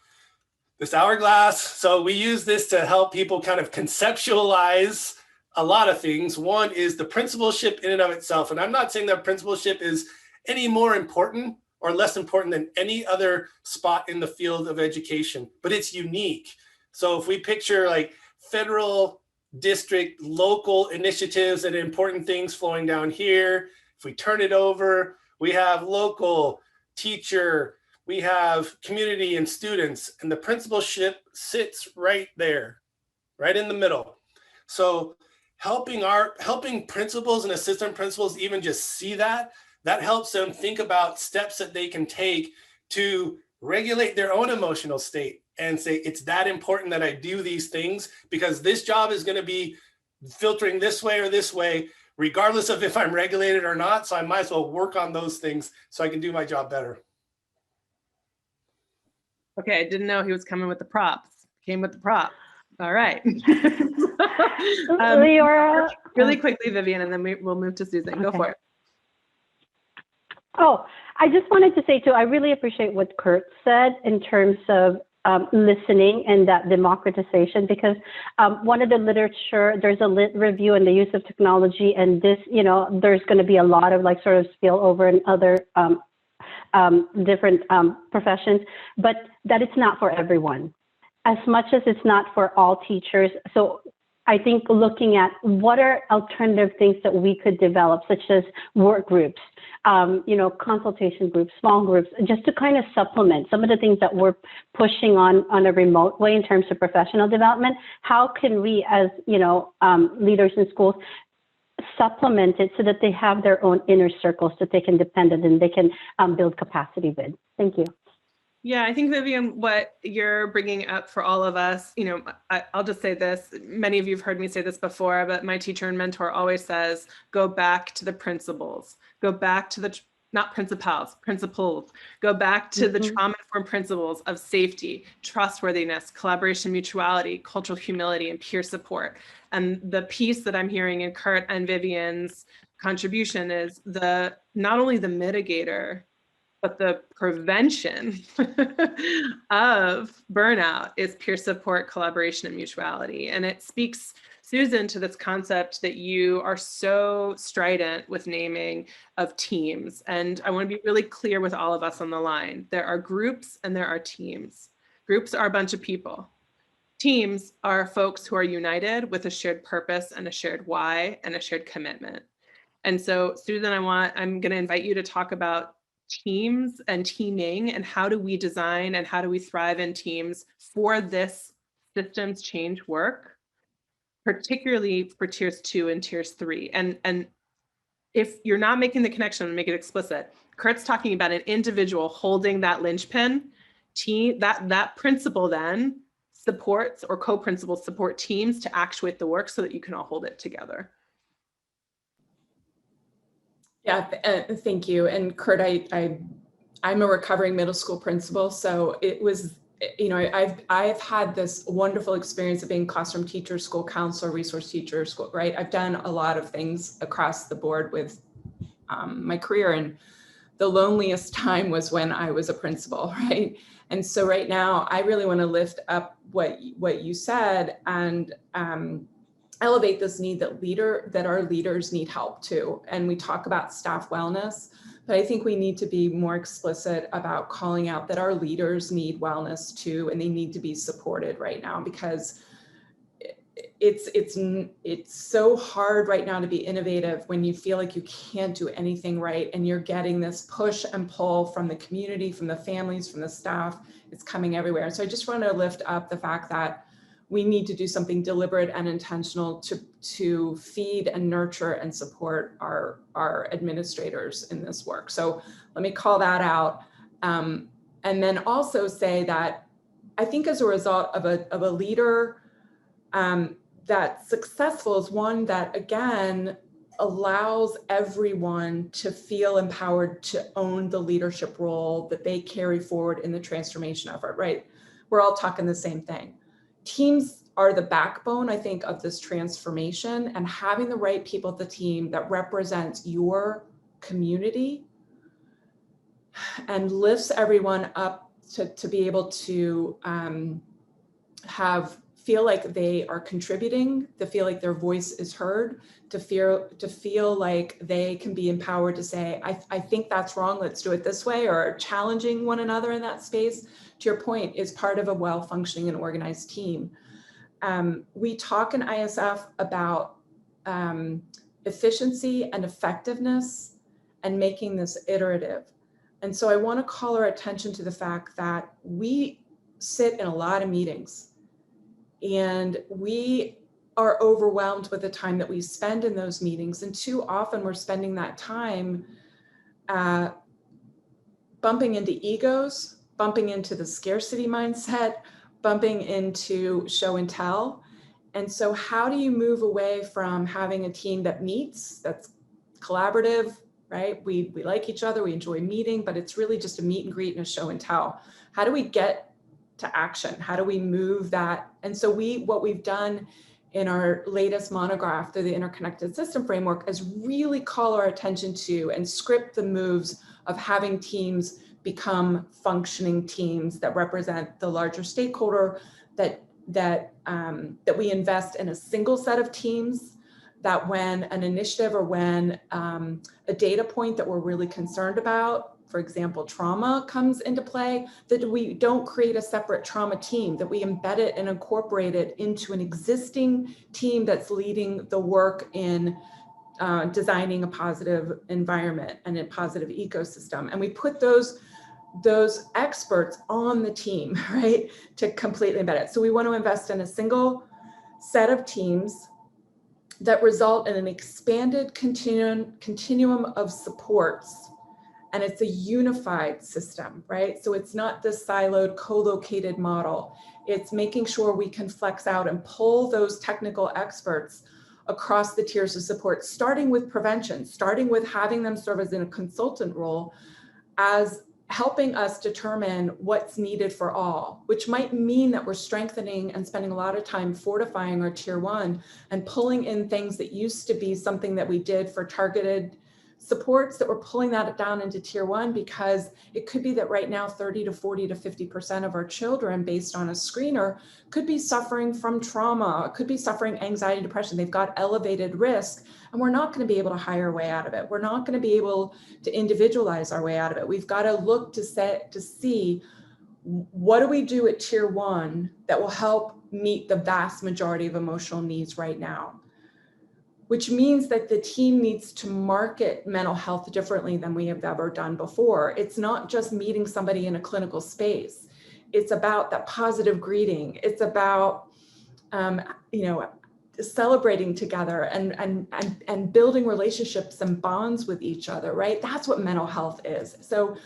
this hourglass, so we use this to help people kind of conceptualize a lot of things. One is the principalship in and of itself. And I'm not saying that principalship is any more important or less important than any other spot in the field of education, but it's unique. So if we picture like federal, district, local initiatives and important things flowing down here, if we turn it over, we have local, teacher, we have community and students, and the principalship sits right there, right in the middle. So helping principals and assistant principals even just see that helps them think about steps that they can take to regulate their own emotional state and say, it's that important that I do these things because this job is going to be filtering this way or this way, regardless of if I'm regulated or not. So I might as well work on those things so I can do my job better. Okay, I didn't know he was coming with the props. Came with the props. All right. Leora. Really quickly, Vivian, and then we'll move to Susan. Go Okay. for it. Oh, I just wanted to say too, I really appreciate what Kurt said in terms of listening and that democratization, because one of the literature, there's a lit review in the use of technology, and this, you know, there's going to be a lot of like sort of spillover in other different professions, but that it's not for everyone, as much as it's not for all teachers. So I think looking at what are alternative things that we could develop, such as work groups, you know, consultation groups, small groups, just to kind of supplement some of the things that we're pushing on a remote way in terms of professional development. How can we, as, you know, leaders in schools, supplement it so that they have their own inner circles that they can depend on and they can build capacity with? Thank you. Yeah, I think, Vivian, what you're bringing up for all of us, you know, I'll just say this. Many of you have heard me say this before, but my teacher and mentor always says, go back to the principles, go back to the, not principals, principles, go back to the trauma-informed principles of safety, trustworthiness, collaboration, mutuality, cultural humility, and peer support. And the piece that I'm hearing in Kurt and Vivian's contribution is not only the mitigator, but the prevention of burnout is peer support, collaboration, and mutuality. And it speaks, Susan, to this concept that you are so strident with naming of teams. And I want to be really clear with all of us on the line. There are groups and there are teams. Groups are a bunch of people. Teams are folks who are united with a shared purpose and a shared why and a shared commitment. And so, Susan, I'm going to invite you to talk about teams and teaming, and how do we design and how do we thrive in teams for this systems change work, particularly for tiers 2 and tiers 3. And if you're not making the connection, make it explicit. Kurt's talking about an individual holding that linchpin. That principal then supports, or co-principals support teams to actuate the work so that you can all hold it together. Yeah, thank you. And Kurt, I'm a recovering middle school principal, so it was, you know, I've had this wonderful experience of being classroom teacher, school counselor, resource teacher, school, right? I've done a lot of things across the board with my career, and the loneliest time was when I was a principal, right? And so right now, I really want to lift up what you said and elevate this need that our leaders need help too. And we talk about staff wellness, but I think we need to be more explicit about calling out that our leaders need wellness too, and they need to be supported right now, because it's so hard right now to be innovative when you feel like you can't do anything right, and you're getting this push and pull from the community, from the families, from the staff. It's coming everywhere. And so I just want to lift up the fact that we need to do something deliberate and intentional to feed and nurture and support our administrators in this work. So let me call that out. And then also say that I think as a result of a leader that's successful is one that, again, allows everyone to feel empowered to own the leadership role that they carry forward in the transformation effort, right? We're all talking the same thing. Teams are the backbone, I think, of this transformation, and having the right people at the team that represents your community and lifts everyone up to be able to feel like they are contributing, to feel like their voice is heard, to feel like they can be empowered to say, I think that's wrong, let's do it this way, or challenging one another in that space, to your point, is part of a well-functioning and organized team. We talk in ISF about efficiency and effectiveness and making this iterative. And so I want to call our attention to the fact that we sit in a lot of meetings, and we are overwhelmed with the time that we spend in those meetings. And too often we're spending that time bumping into egos, bumping into the scarcity mindset, bumping into show and tell. And so how do you move away from having a team that meets, that's collaborative, right? We like each other, we enjoy meeting, but it's really just a meet and greet and a show and tell. How do we get to action? How do we move that? And so what we've done in our latest monograph through the Interconnected System Framework is really call our attention to and script the moves of having teams become functioning teams that represent the larger stakeholder, that we invest in a single set of teams, that when an initiative or when a data point that we're really concerned about, for example, trauma comes into play, that we don't create a separate trauma team, that we embed it and incorporate it into an existing team that's leading the work in designing a positive environment and a positive ecosystem. And we put those experts on the team, right, to completely embed it. So we want to invest in a single set of teams that result in an expanded continuum of supports. And it's a unified system, right? So it's not this siloed, co-located model. It's making sure we can flex out and pull those technical experts across the tiers of support, starting with prevention, starting with having them serve as in a consultant role, as helping us determine what's needed for all, which might mean that we're strengthening and spending a lot of time fortifying our tier 1 and pulling in things that used to be something that we did for targeted supports, that we're pulling that down into tier 1, because it could be that right now 30 to 40 to 50% of our children, based on a screener, could be suffering from trauma, could be suffering anxiety, depression. They've got elevated risk, and we're not going to be able to hire our way out of it. We're not going to be able to individualize our way out of it. We've got to look to see what do we do at tier 1 that will help meet the vast majority of emotional needs right now, which means that the team needs to market mental health differently than we have ever done before. It's not just meeting somebody in a clinical space. It's about that positive greeting. It's about, celebrating together and building relationships and bonds with each other, right? That's what mental health is. So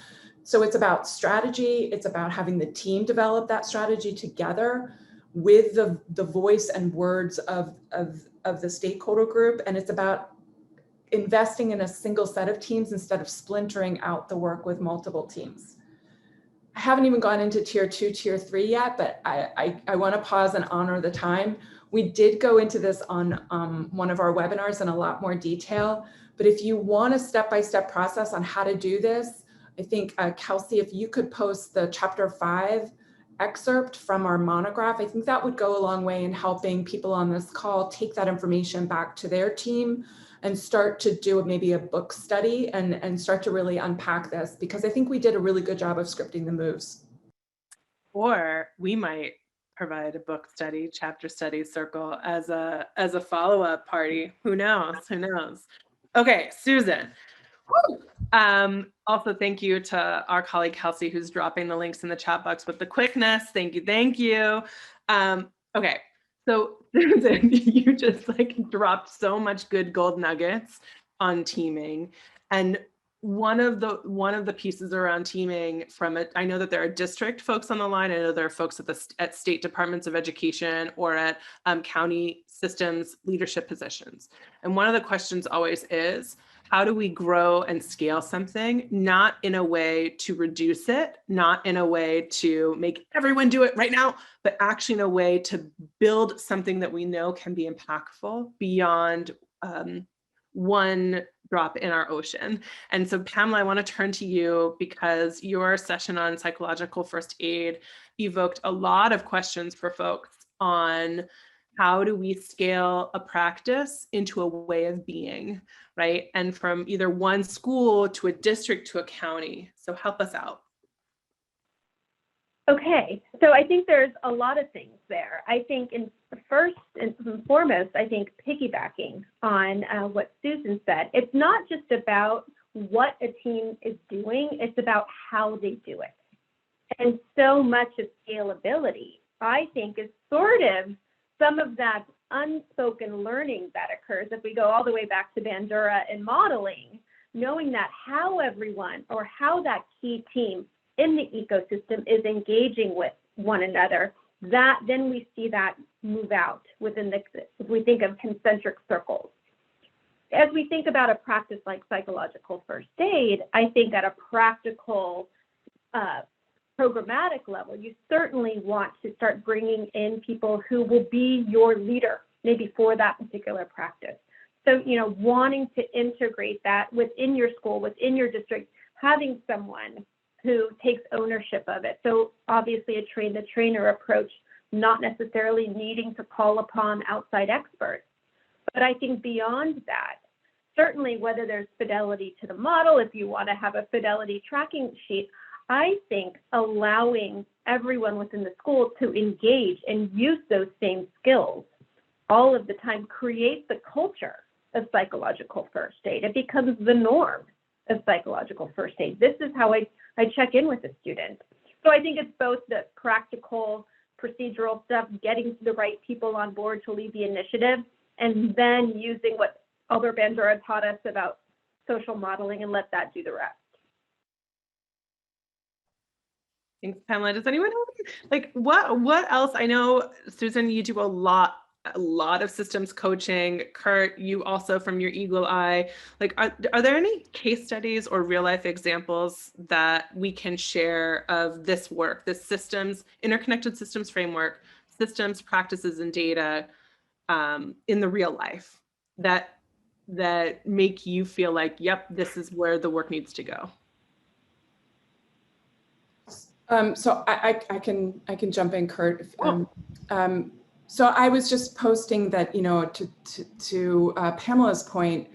it's about strategy. It's about having the team develop that strategy together with the voice and words of the stakeholder group. And it's about investing in a single set of teams instead of splintering out the work with multiple teams. I haven't even gone into tier 2, tier 3 yet, but I want to pause and honor the time. We did go into this on one of our webinars in a lot more detail, but if you want a step-by-step process on how to do this, I think, Kelsey, if you could post the chapter 5 excerpt from our monograph, I think that would go a long way in helping people on this call take that information back to their team and start to do maybe a book study and start to really unpack this, because I think we did a really good job of scripting the moves. Or we might provide a book study, chapter study circle as a follow-up party. Who knows? Who knows? Okay, Susan. Also, thank you to our colleague Kelsey, who's dropping the links in the chat box with the quickness. Thank you. Okay, so Susan, you just dropped so much good gold nuggets on teaming, and one of the pieces around teaming from it, I know that there are district folks on the line. I know there are folks at state departments of education or at county systems leadership positions, and one of the questions always is, how do we grow and scale something, not in a way to reduce it, not in a way to make everyone do it right now, but actually in a way to build something that we know can be impactful beyond one drop in our ocean. And so Pamela, I want to turn to you, because your session on psychological first aid evoked a lot of questions for folks on how do we scale a practice into a way of being, right? And from either one school to a district to a county. So help us out. Okay, so I think there's a lot of things there. I think first and foremost, I think piggybacking on what Susan said, it's not just about what a team is doing, it's about how they do it. And so much of scalability, I think, is sort of some of that unspoken learning that occurs if we go all the way back to Bandura and modeling, knowing that how everyone or how that key team in the ecosystem is engaging with one another, that then we see that move out within if we think of concentric circles. As we think about a practice like psychological first aid, I think at a practical programmatic level, you certainly want to start bringing in people who will be your leader maybe for that particular practice. So, wanting to integrate that within your school, within your district, having someone who takes ownership of it. So obviously a train-the-trainer approach, not necessarily needing to call upon outside experts. But I think beyond that, certainly whether there's fidelity to the model, if you want to have a fidelity tracking sheet, I think allowing everyone within the school to engage and use those same skills all of the time creates the culture of psychological first aid. It becomes the norm of psychological first aid. This is how I check in with a student. So I think it's both the practical, procedural stuff, getting the right people on board to lead the initiative, and then using what Albert Bandura taught us about social modeling and let that do the rest. Thanks, Pamela. Does anyone have, what else? I know, Susan, you do a lot of systems coaching. Kurt, you also from your Eagle Eye, are there any case studies or real life examples that we can share of this work, this interconnected systems framework, systems, practices, and data in the real life that make you feel like, yep, this is where the work needs to go? So I can jump in, Kurt. So I was just posting that, to Pamela's point,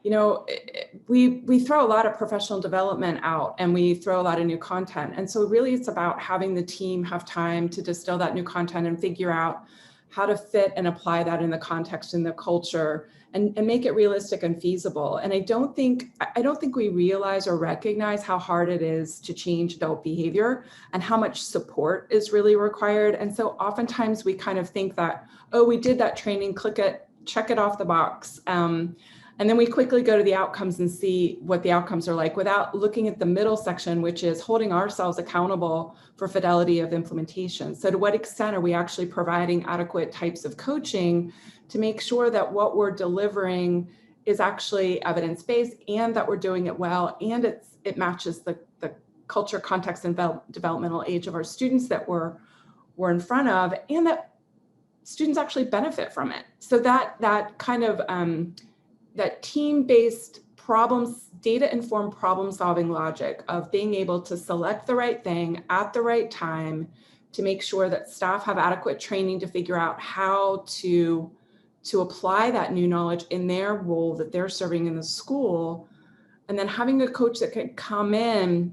we throw a lot of professional development out and we throw a lot of new content. And so really it's about having the team have time to distill that new content and figure out how to fit and apply that in the context and the culture and make it realistic and feasible. And I don't think we realize or recognize how hard it is to change adult behavior and how much support is really required. And so oftentimes we kind of think that, oh, we did that training, click it, check it off the box. And then we quickly go to the outcomes and see what the outcomes are like without looking at the middle section, which is holding ourselves accountable for fidelity of implementation. So to what extent are we actually providing adequate types of coaching to make sure that what we're delivering is actually evidence-based and that we're doing it well and it matches the culture, context, and developmental age of our students that we're in front of, and that students actually benefit from it. So that kind of that team-based problems, data-informed problem-solving logic of being able to select the right thing at the right time to make sure that staff have adequate training to figure out how to apply that new knowledge in their role that they're serving in the school. And then having a coach that can come in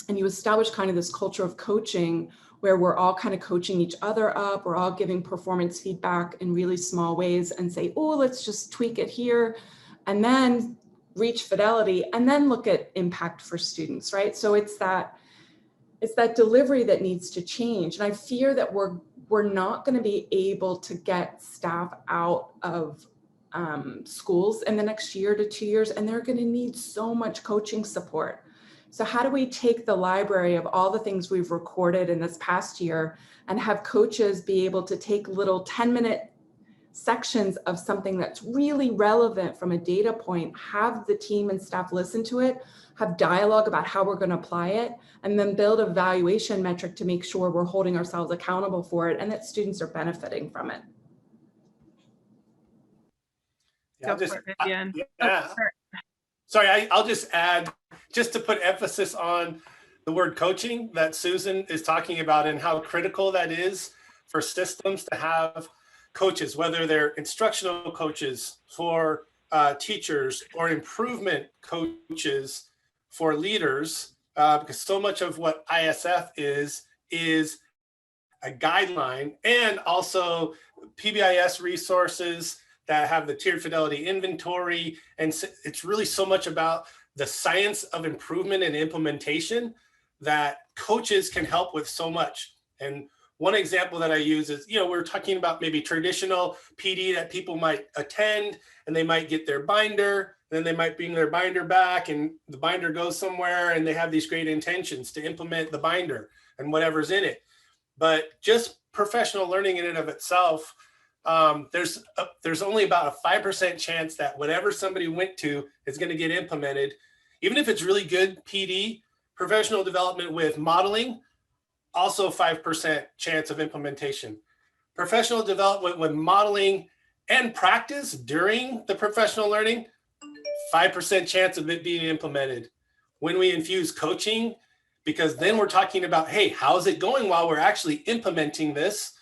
and you establish kind of this culture of coaching where we're all kind of coaching each other up, we're all giving performance feedback in really small ways and say, oh, let's just tweak it here, and then reach fidelity, and then look at impact for students, right? So it's that delivery that needs to change. And I fear that we're not going to be able to get staff out of schools in the next year to 2 years, and they're going to need so much coaching support. So how do we take the library of all the things we've recorded in this past year and have coaches be able to take little 10-minute sections of something that's really relevant from a data point, have the team and staff listen to it, have dialogue about how we're going to apply it, and then build a valuation metric to make sure we're holding ourselves accountable for it and that students are benefiting from it. Sorry, I'll just add, just to put emphasis on the word coaching that Susan is talking about and how critical that is for systems to have coaches, whether they're instructional coaches for teachers or improvement coaches for leaders, because so much of what ISF is a guideline, and also PBIS resources that have the tiered fidelity inventory. And it's really so much about the science of improvement and implementation that coaches can help with so much. And one example that I use is, we're talking about maybe traditional PD that people might attend and they might get their binder, then they might bring their binder back and the binder goes somewhere and they have these great intentions to implement the binder and whatever's in it. But just professional learning in and of itself, there's only about a 5% chance that whatever somebody went to is going to get implemented. Even if it's really good PD, professional development with modeling, also 5% chance of implementation. Professional development with modeling and practice during the professional learning, 5% chance of it being implemented. When we infuse coaching, because then we're talking about, hey, how's it going while we're actually implementing this?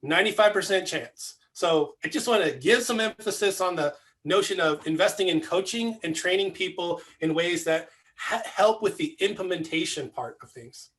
95% chance. So I just want to give some emphasis on the notion of investing in coaching and training people in ways that help with the implementation part of things.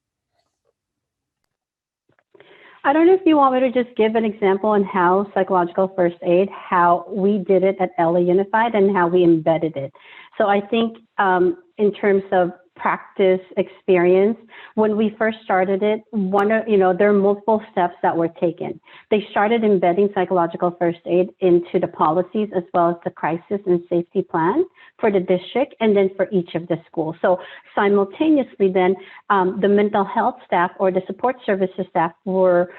I don't know if you want me to just give an example on how psychological first aid, how we did it at LA Unified and how we embedded it. So I think in terms of practice experience, when we first started it, there are multiple steps that were taken. They started embedding psychological first aid into the policies as well as the crisis and safety plan for the district and then for each of the schools. So simultaneously then the mental health staff or the support services staff were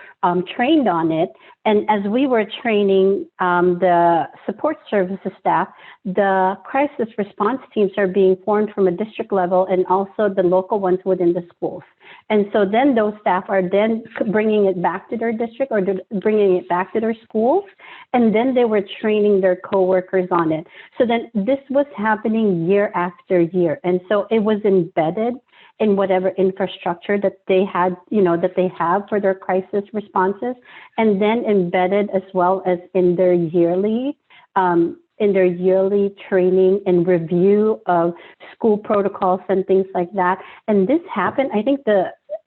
trained on it. And as we were training the support services staff, the crisis response teams are being formed from a district level and also the local ones within the schools. And so then those staff are then bringing it back to their district or bringing it back to their schools. And then they were training their coworkers on it. So then this was happening year after year. And so it was embedded in whatever infrastructure that they had, that they have for their crisis responses, and then embedded as well as in their yearly training and review of school protocols and things like that. And this happened, I think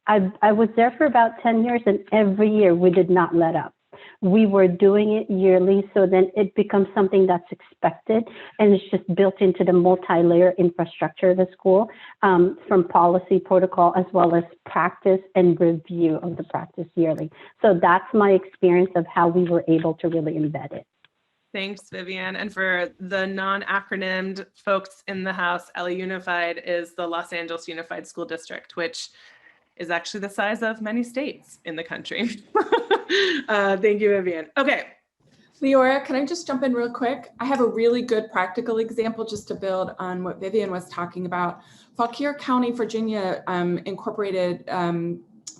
I was there for about 10 years and every year we did not let up. We were doing it yearly, so then it becomes something that's expected and it's just built into the multi-layer infrastructure of the school, from policy protocol as well as practice and review of the practice yearly. So that's my experience of how we were able to really embed it. Thanks, Vivian. And for the non-acronymed folks in the house, LA Unified is the Los Angeles Unified School District, which is actually the size of many states in the country. Thank you, Vivian. Okay. Leora, can I just jump in real quick? I have a really good practical example just to build on what Vivian was talking about. Fauquier County, Virginia incorporated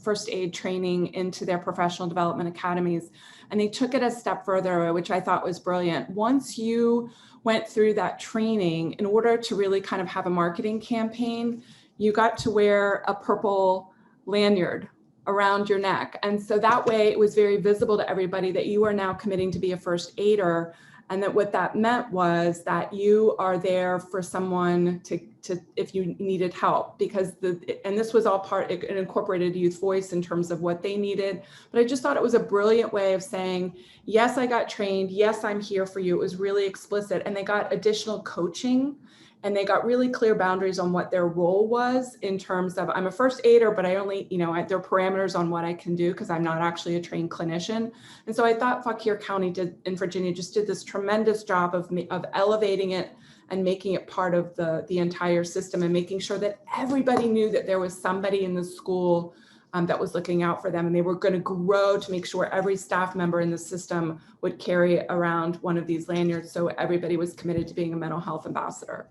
first aid training into their professional development academies, and they took it a step further, which I thought was brilliant. Once you went through that training, in order to really kind of have a marketing campaign, you got to wear a purple lanyard around your neck. And so that way it was very visible to everybody that you are now committing to be a first aider. And that what that meant was that you are there for someone to if you needed help, because and this was all part, it incorporated youth voice in terms of what they needed. But I just thought it was a brilliant way of saying, yes, I got trained. Yes, I'm here for you. It was really explicit. And they got additional coaching. And they got really clear boundaries on what their role was in terms of, I'm a first aider, but I only, there are parameters on what I can do because I'm not actually a trained clinician. And so I thought Fauquier County in Virginia just did this tremendous job of elevating it and making it part of the entire system and making sure that everybody knew that there was somebody in the school that was looking out for them. And they were going to grow to make sure every staff member in the system would carry around one of these lanyards. So everybody was committed to being a mental health ambassador.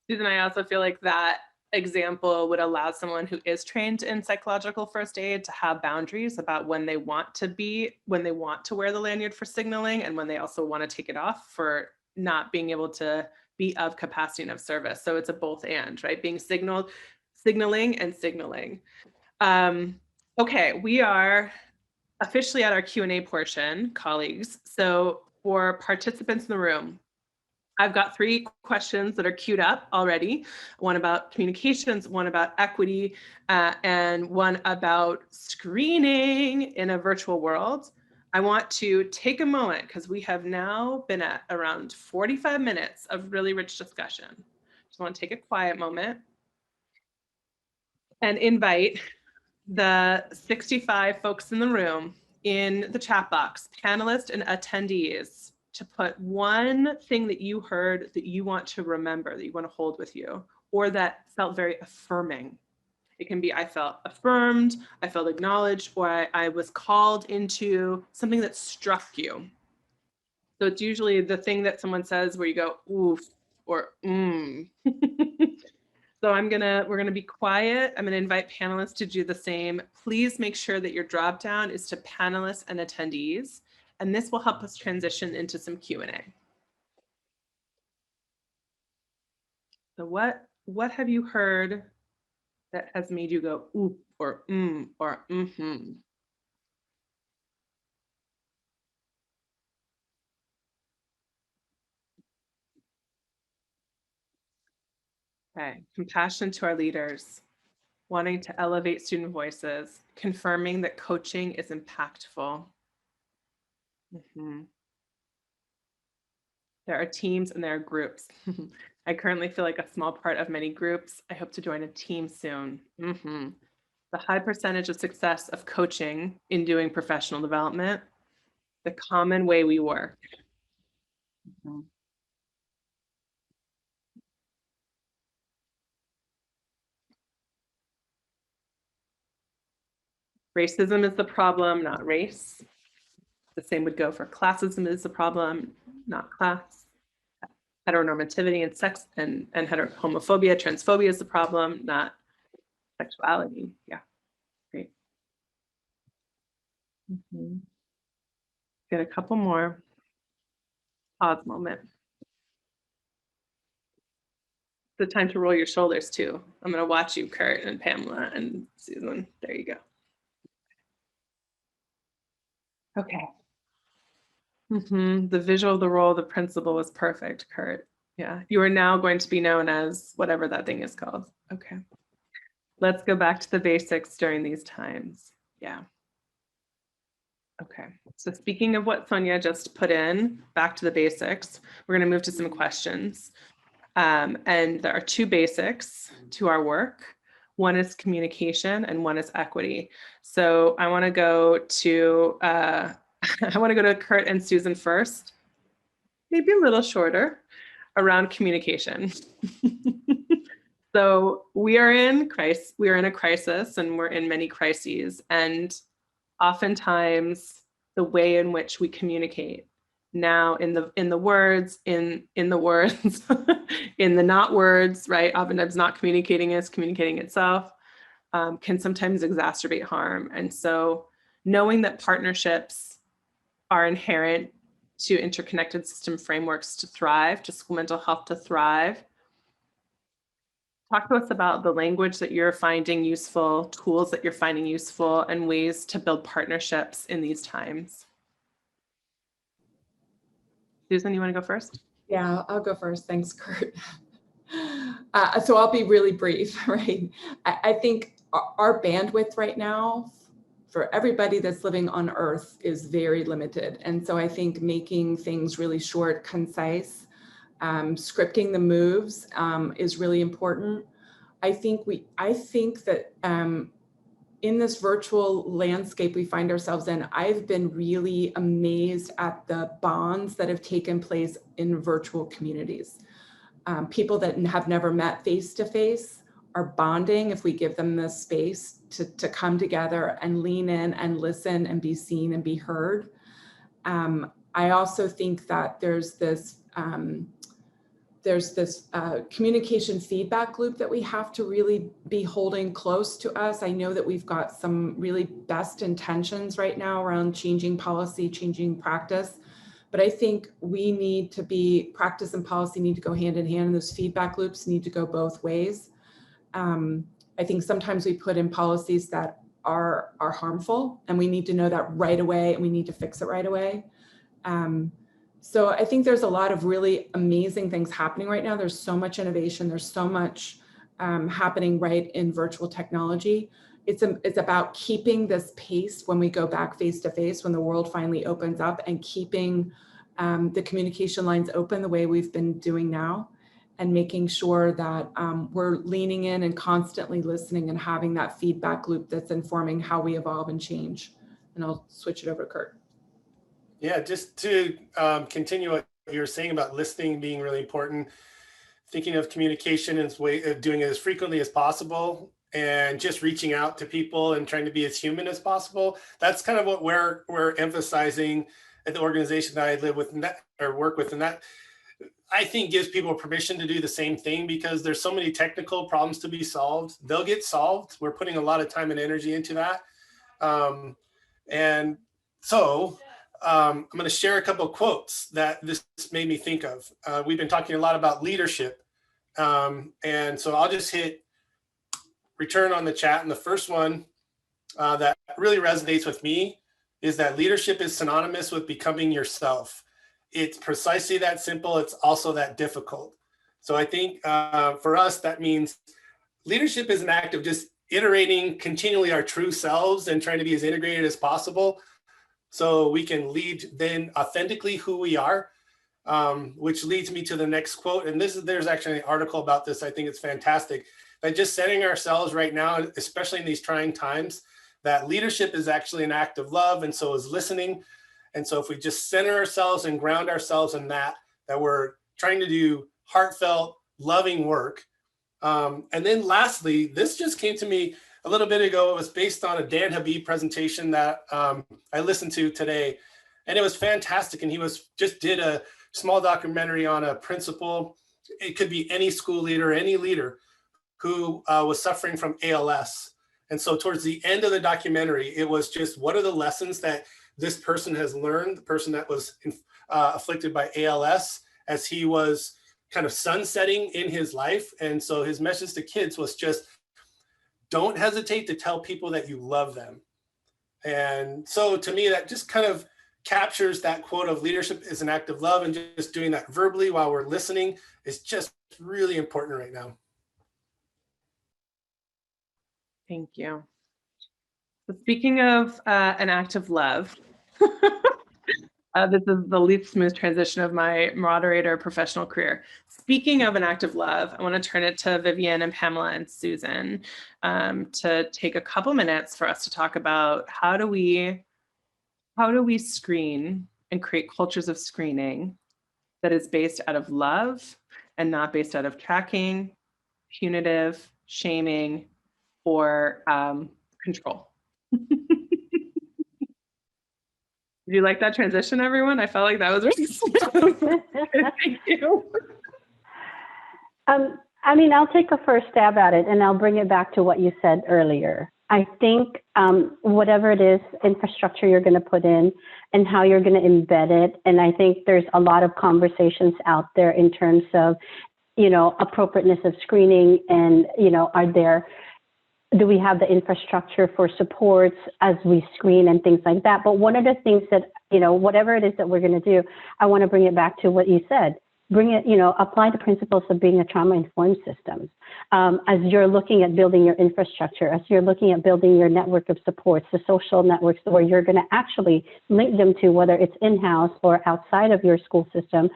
Susan, I also feel like that example would allow someone who is trained in psychological first aid to have boundaries about when they want to wear the lanyard for signaling and when they also want to take it off for not being able to be of capacity and of service. So it's a both and, right? Being signaling and signaling. Okay, we are officially at our Q&A portion, colleagues. So for participants in the room, I've got 3 questions that are queued up already. One about communications, one about equity, and one about screening in a virtual world. I want to take a moment because we have now been at around 45 minutes of really rich discussion. Just want to take a quiet moment and invite the 65 folks in the room in the chat box, panelists and attendees, to put one thing that you heard that you want to remember, that you want to hold with you, or that felt very affirming. It can be, I felt affirmed, I felt acknowledged, or I was called into something that struck you. So it's usually the thing that someone says where you go, oof, or So we're gonna be quiet. I'm gonna invite panelists to do the same. Please make sure that your drop down is to panelists and attendees. and this will help us transition into some Q&A. So what have you heard that has made you go ooh or mm-hmm? Okay, compassion to our leaders, wanting to elevate student voices, confirming that coaching is impactful. There are teams and there are groups. I currently feel like a small part of many groups. I hope to join a team soon. The high percentage of success of coaching in doing professional development, the common way we work. Racism is the problem, not race. The same would go for classism is the problem, not class. Heteronormativity and sex and homophobia, transphobia is the problem, not sexuality. Yeah, great. Get a couple more. Pause moment. The time to roll your shoulders too. I'm going to watch you, Kurt and Pamela and Susan. There you go. Okay. The visual of the role of the principal was perfect, Kurt. Yeah, you are now going to be known as whatever that thing is called. Okay. Let's go back to the basics during these times. Yeah. Okay, so speaking of what Sonia just put in, back to the basics, we're going to move to some questions. And there are two basics to our work. One is communication and one is equity. So I want to go to Kurt and Susan first, maybe a little shorter, around communication. So we are in a crisis, and we're in many crises, and oftentimes the way in which we communicate now in the words, in the words, in the not words, right? Oftentimes not communicating is communicating itself, can sometimes exacerbate harm. And so knowing that partnerships are inherent to interconnected system frameworks to thrive, to school mental health to thrive. Talk to us about the language that you're finding useful, tools that you're finding useful, and ways to build partnerships in these times. Susan, you want to go first? Yeah, I'll go first. Thanks, Kurt. So I'll be really brief, right? I think our bandwidth right now for everybody that's living on Earth is very limited. And so I think making things really short, concise, scripting the moves is really important. I think that in this virtual landscape we find ourselves in, I've been really amazed at the bonds that have taken place in virtual communities. People that have never met face-to-face are bonding if we give them the space to come together and lean in and listen and be seen and be heard. I also think that there's this communication feedback loop that we have to really be holding close to us. I know that we've got some really best intentions right now around changing policy, changing practice, but I think we need to practice and policy need to go hand in hand, and those feedback loops need to go both ways. I think sometimes we put in policies that are harmful, and we need to know that right away, and we need to fix it right away. So I think there's a lot of really amazing things happening right now. There's so much innovation. There's so much happening right in virtual technology. It's about keeping this pace when we go back face to face, when the world finally opens up, and keeping the communication lines open the way we've been doing now, and making sure that we're leaning in and constantly listening and having that feedback loop that's informing how we evolve and change. And I'll switch it over to Kurt. Yeah, just to continue what you were saying about listening being really important, thinking of communication as a way of doing it as frequently as possible, and just reaching out to people and trying to be as human as possible. That's kind of what we're emphasizing at the organization that I live with or work with, and that I think gives people permission to do the same thing, because there's so many technical problems to be solved. They'll get solved. We're putting a lot of time and energy into that, and so I'm going to share a couple of quotes that this made me think of. We've been talking a lot about leadership. And so I'll just hit return on the chat. And the first one that really resonates with me is that leadership is synonymous with becoming yourself. It's precisely that simple. It's also that difficult. So I think for us, that means leadership is an act of just iterating continually our true selves and trying to be as integrated as possible so we can lead then authentically who we are, which leads me to the next quote. And there's actually an article about this. I think it's fantastic. That just setting ourselves right now, especially in these trying times, that leadership is actually an act of love, and so is listening. And so if we just center ourselves and ground ourselves in that we're trying to do heartfelt, loving work. And then lastly, this just came to me a little bit ago. It was based on a Dan Habib presentation that I listened to today, and it was fantastic. And he just did a small documentary on a principal. It could be any school leader, any leader who was suffering from ALS. And so towards the end of the documentary, it was just, what are the lessons that this person has learned, the person that was afflicted by ALS, as he was kind of sunsetting in his life. And so his message to kids was just, don't hesitate to tell people that you love them. And so to me, that just kind of captures that quote of leadership is an act of love, and just doing that verbally while we're listening is just really important right now. Thank you. So speaking of an act of love, this is the least smooth transition of my moderator professional career. Speaking of an act of love, I want to turn it to Vivian and Pamela and Susan to take a couple minutes for us to talk about how do we screen and create cultures of screening that is based out of love and not based out of tracking, punitive, shaming, or control. Did you like that transition, everyone? I felt like that was really smooth. Thank you. I mean, I'll take a first stab at it, and I'll bring it back to what you said earlier. I think whatever it is, infrastructure you're going to put in and how you're going to embed it. And I think there's a lot of conversations out there in terms of, appropriateness of screening and, do we have the infrastructure for supports as we screen and things like that? But one of the things that, whatever it is that we're going to do, I want to bring it back to what you said. Bring it, apply the principles of being a trauma-informed system. As you're looking at building your infrastructure, as you're looking at building your network of supports, the social networks where you're going to actually link them to, whether it's in-house or outside of your school system,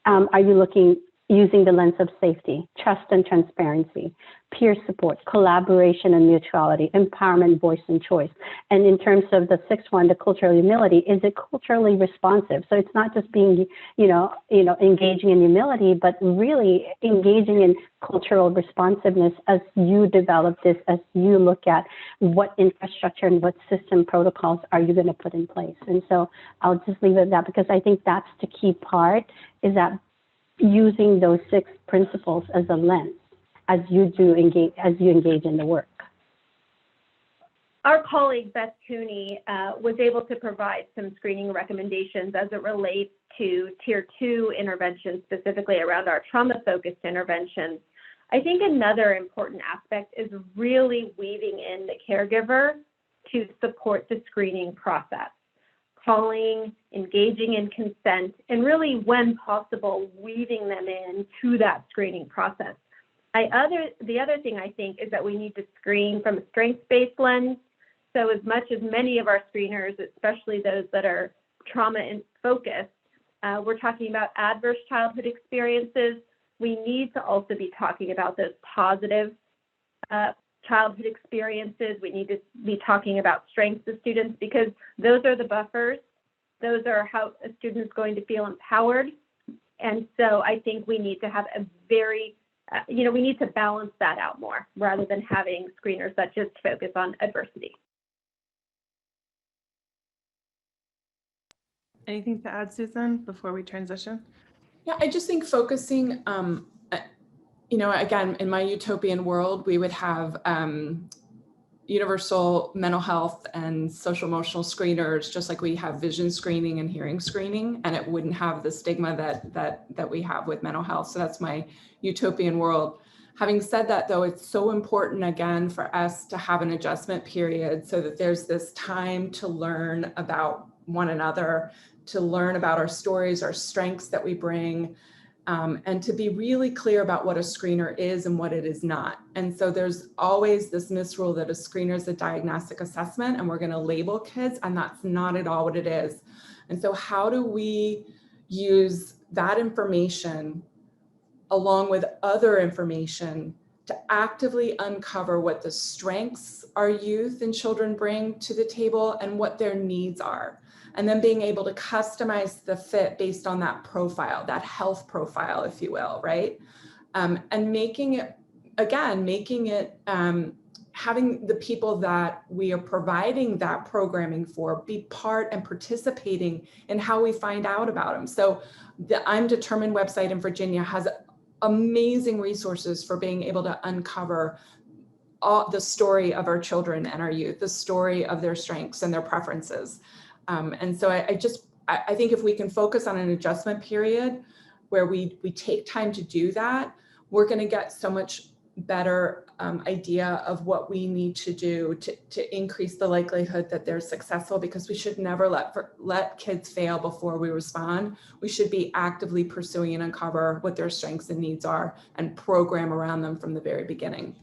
are you using the lens of safety, trust and transparency, peer support, collaboration and mutuality, empowerment, voice and choice. And in terms of the sixth one, the cultural humility, is it culturally responsive? So it's not just being, engaging in humility, but really engaging in cultural responsiveness as you develop this, as you look at what infrastructure and what system protocols are you going to put in place. And so I'll just leave it at that, because I think that's the key part, is that using those 6 principles as a lens as you engage in the work. Our colleague Beth Cooney was able to provide some screening recommendations as it relates to Tier 2 interventions, specifically around our trauma-focused interventions. I think another important aspect is really weaving in the caregiver to support the screening process. Calling, engaging in consent, and really, when possible, weaving them into that screening process. The other thing I think is that we need to screen from a strengths-based lens. So as much as many of our screeners, especially those that are trauma-focused, we're talking about adverse childhood experiences, we need to also be talking about those positive childhood experiences. We need to be talking about strengths of students, because those are the buffers. Those are how a student is going to feel empowered. And so I think we need to have a very, we need to balance that out more, rather than having screeners that just focus on adversity. Anything to add, Susan, before we transition? Yeah, I just think focusing, again, in my utopian world, we would have universal mental health and social emotional screeners, just like we have vision screening and hearing screening, and it wouldn't have the stigma that we have with mental health. So that's my utopian world. Having said that, though, it's so important, again, for us to have an adjustment period so that there's this time to learn about one another, to learn about our stories, our strengths that we bring, and to be really clear about what a screener is and what it is not. And so there's always this misrule that a screener is a diagnostic assessment and we're going to label kids, and that's not at all what it is. And so how do we use that information along with other information to actively uncover what the strengths our youth and children bring to the table and what their needs are? And then being able to customize the fit based on that profile, that health profile, if you will, right? And making it, having the people that we are providing that programming for be part and participating in how we find out about them. So the I'm Determined website in Virginia has amazing resources for being able to uncover all the story of our children and our youth, the story of their strengths and their preferences. And so I think if we can focus on an adjustment period where we take time to do that, we're going to get so much better idea of what we need to do to increase the likelihood that they're successful, because we should never let kids fail before we respond. We should be actively pursuing and uncover what their strengths and needs are and program around them from the very beginning.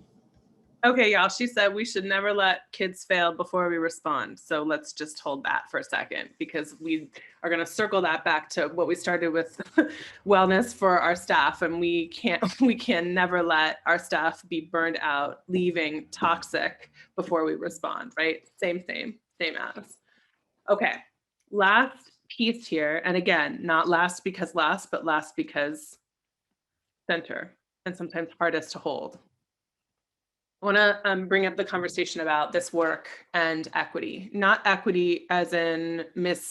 Okay, y'all, she said we should never let kids fail before we respond. So let's just hold that for a second, because we are going to circle that back to what we started with wellness for our staff. And we can never let our staff be burned out, leaving toxic before we respond, right? Same as. Okay, last piece here. And again, not last because last, but last because center, and sometimes hardest to hold. I want to bring up the conversation about this work and equity, not equity as in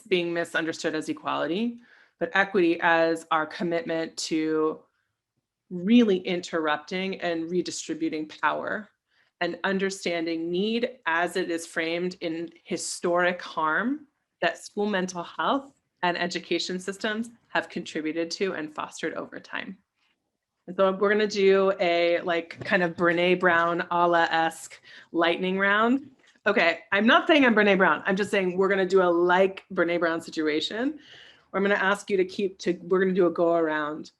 being misunderstood as equality, but equity as our commitment to really interrupting and redistributing power and understanding need as it is framed in historic harm that school mental health and education systems have contributed to and fostered over time. And so we're going to do a kind of Brene Brown a la-esque lightning round. Okay, I'm not saying I'm Brene Brown. I'm just saying we're going to do a Brene Brown situation where I'm going to ask you we're going to do a go around.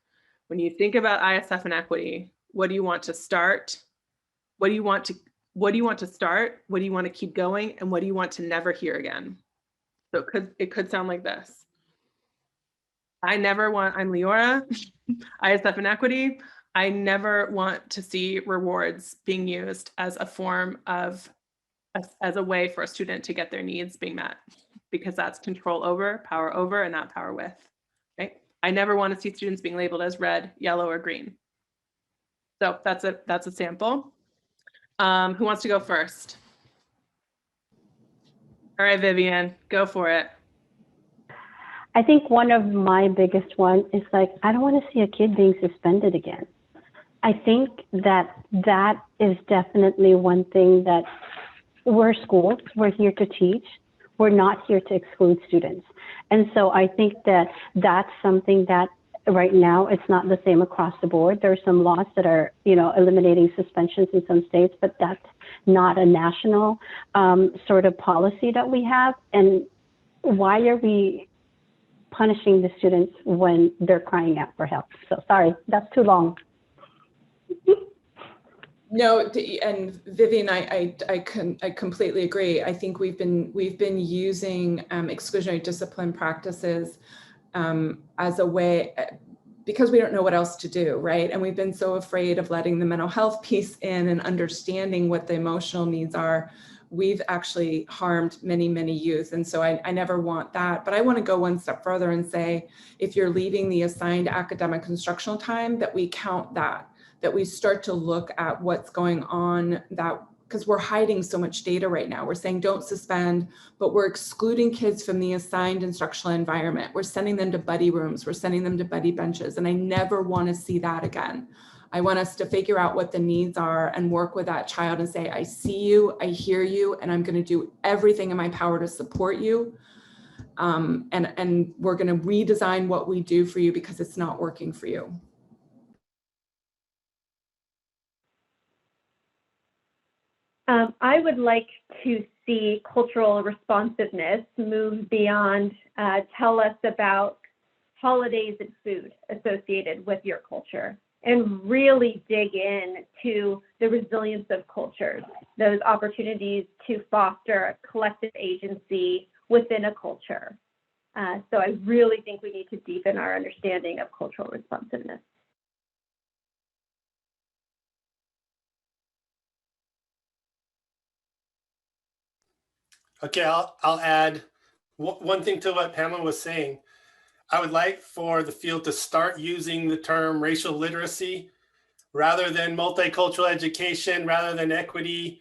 When you think about ISF and equity, what do you want to start? What do you want to start? What do you want to keep going? And what do you want to never hear again? So it could sound like this. I'm Leora, ISF and equity. I never want to see rewards being used as a form of, as a way for a student to get their needs being met, because that's control over, power over, and not power with, right? I never want to see students being labeled as red, yellow, or green. So that's a sample. Who wants to go first? All right, Vivian, go for it. I think one of my biggest one is I don't want to see a kid being suspended again. I think that is definitely one thing that we're schools, we're here to teach. We're not here to exclude students. And so I think that that's something that right now it's not the same across the board. There are some laws that are, eliminating suspensions in some states, but that's not a national sort of policy that we have. And why are we punishing the students when they're crying out for help? So sorry, that's too long. No, and Vivian, I completely agree. I think we've been using exclusionary discipline practices as a way, because we don't know what else to do, right? And we've been so afraid of letting the mental health piece in and understanding what the emotional needs are. We've actually harmed many, many youth. And so I never want that. But I want to go one step further and say, if you're leaving the assigned academic instructional time, that we count that we start to look at what's going on, because we're hiding so much data right now. We're saying don't suspend, but we're excluding kids from the assigned instructional environment. We're sending them to buddy rooms. We're sending them to buddy benches. And I never want to see that again. I want us to figure out what the needs are and work with that child and say, I see you, I hear you, and I'm going to do everything in my power to support you. And we're going to redesign what we do for you because it's not working for you. I would like to see cultural responsiveness move beyond tell us about holidays and food associated with your culture, and really dig in to the resilience of cultures, those opportunities to foster a collective agency within a culture. So I really think we need to deepen our understanding of cultural responsiveness. Okay, I'll add one thing to what Pamela was saying. I would like for the field to start using the term racial literacy rather than multicultural education, rather than equity,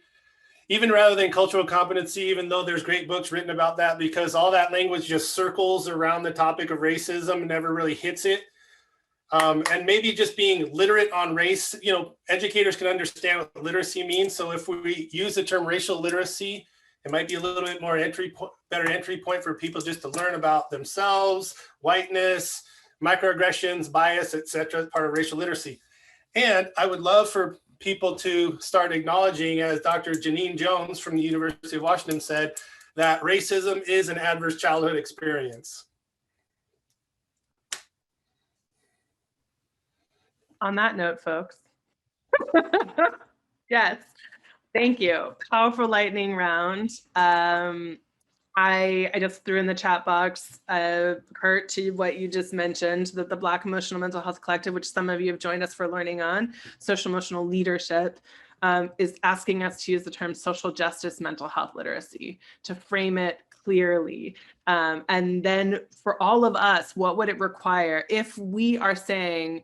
even rather than cultural competency, even though there's great books written about that, because all that language just circles around the topic of racism and never really hits it. And maybe just being literate on race, educators can understand what literacy means. So if we use the term racial literacy, it might be a little bit more better entry point for people just to learn about themselves, whiteness, microaggressions, bias, etc., part of racial literacy. And I would love for people to start acknowledging, as Dr. Janine Jones from the University of Washington said, that racism is an adverse childhood experience. On that note, folks. Yes, thank you. Powerful lightning round. I just threw in the chat box, Kurt, to what you just mentioned, that the Black Emotional Mental Health Collective, which some of you have joined us for learning on, social emotional leadership, is asking us to use the term social justice mental health literacy to frame it clearly. And then for all of us, what would it require if we are saying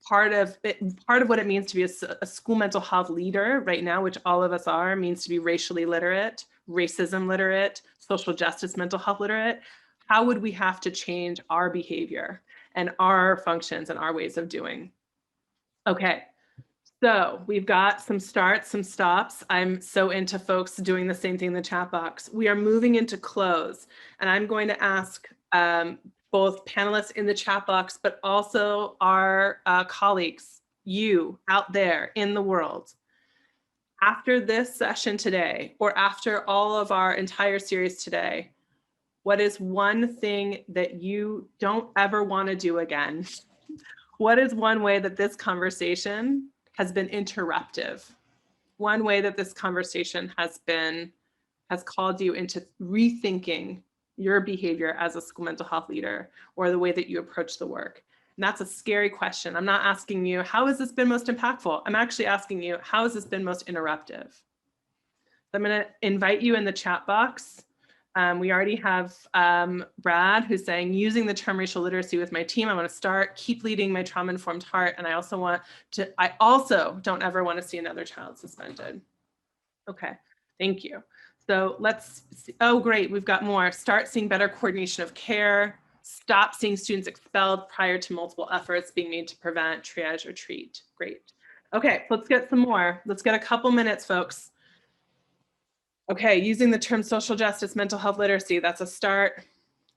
part of what it means to be a school mental health leader right now, which all of us are, means to be racially literate, racism literate, social justice mental health literate. How would we have to change our behavior and our functions and our ways of doing? Okay, so we've got some starts, some stops. I'm so into folks doing the same thing in the chat box. We are moving into close, and I'm going to ask both panelists in the chat box, but also our colleagues, you out there in the world. After this session today, or after all of our entire series today, what is one thing that you don't ever want to do again? What is one way that this conversation has been interruptive? One way that this conversation has called you into rethinking your behavior as a school mental health leader, or the way that you approach the work? And that's a scary question. I'm not asking you, how has this been most impactful? I'm actually asking you, how has this been most interruptive? So I'm gonna invite you in the chat box. We already have Brad, who's saying, using the term racial literacy with my team, I want to start, keep leading my trauma-informed heart. And I also don't ever want to see another child suspended. Okay, thank you. So let's see. Oh, great, we've got more. Start seeing better coordination of care. Stop seeing students expelled prior to multiple efforts being made to prevent, triage, or treat. Great. Okay, let's get some more. Let's get a couple minutes, folks. Okay, using the term social justice, mental health literacy, that's a start.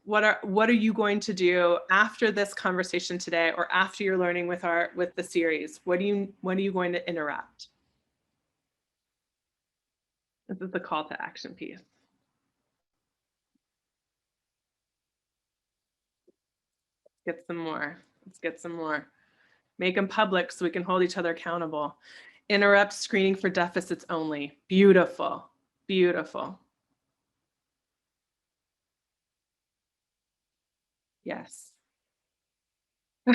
What are you going to do after this conversation today, or after you're learning with the series? What are you going to interrupt? This is the call to action piece. Get some more. Let's get some more. Make them public so we can hold each other accountable. Interrupt screening for deficits only. Beautiful, beautiful. Yes. I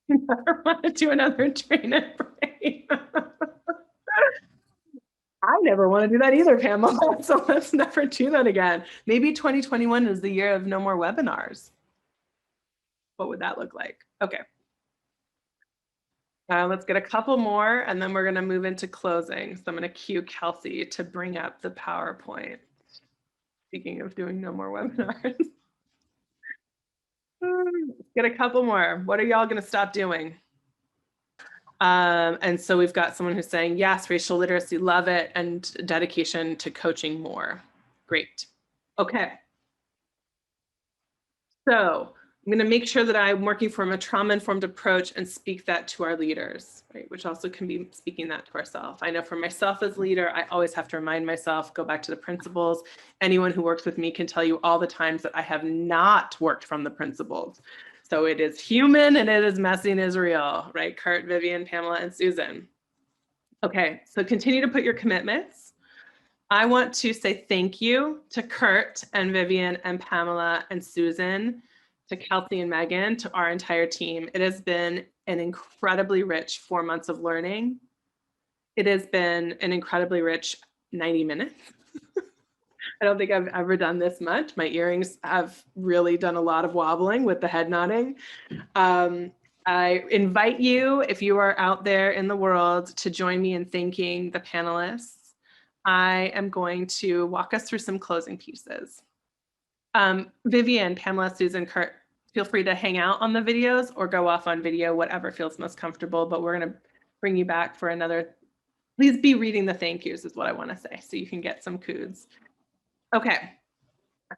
never want to do another train and brain. I never want to do that either, Pamela. So let's never do that again. Maybe 2021 is the year of no more webinars. What would that look like? Okay. Let's get a couple more, and then we're going to move into closing. So I'm going to cue Kelsey to bring up the PowerPoint. Speaking of doing no more webinars. Let's get a couple more. What are y'all going to stop doing? And so we've got someone who's saying, yes, racial literacy, love it, and dedication to coaching more. Great. Okay. So I'm going to make sure that I'm working from a trauma-informed approach and speak that to our leaders, right? Which also can be speaking that to ourselves. I know for myself as leader, I always have to remind myself, go back to the principles. Anyone who works with me can tell you all the times that I have not worked from the principles. So it is human and it is messy and is real, right? Kurt, Vivian, Pamela, and Susan. Okay, so continue to put your commitments. I want to say thank you to Kurt and Vivian and Pamela and Susan, to Kelsey and Megan, to our entire team. It has been an incredibly rich 4 months of learning. It has been an incredibly rich 90 minutes. I don't think I've ever done this much. My earrings have really done a lot of wobbling with the head nodding. I invite you, if you are out there in the world, to join me in thanking the panelists. I am going to walk us through some closing pieces. Vivian, Pamela, Susan, Kurt, feel free to hang out on the videos or go off on video, whatever feels most comfortable, but we're going to bring you back for another. Please be reading the thank yous is what I want to say, so you can get some coups. Okay,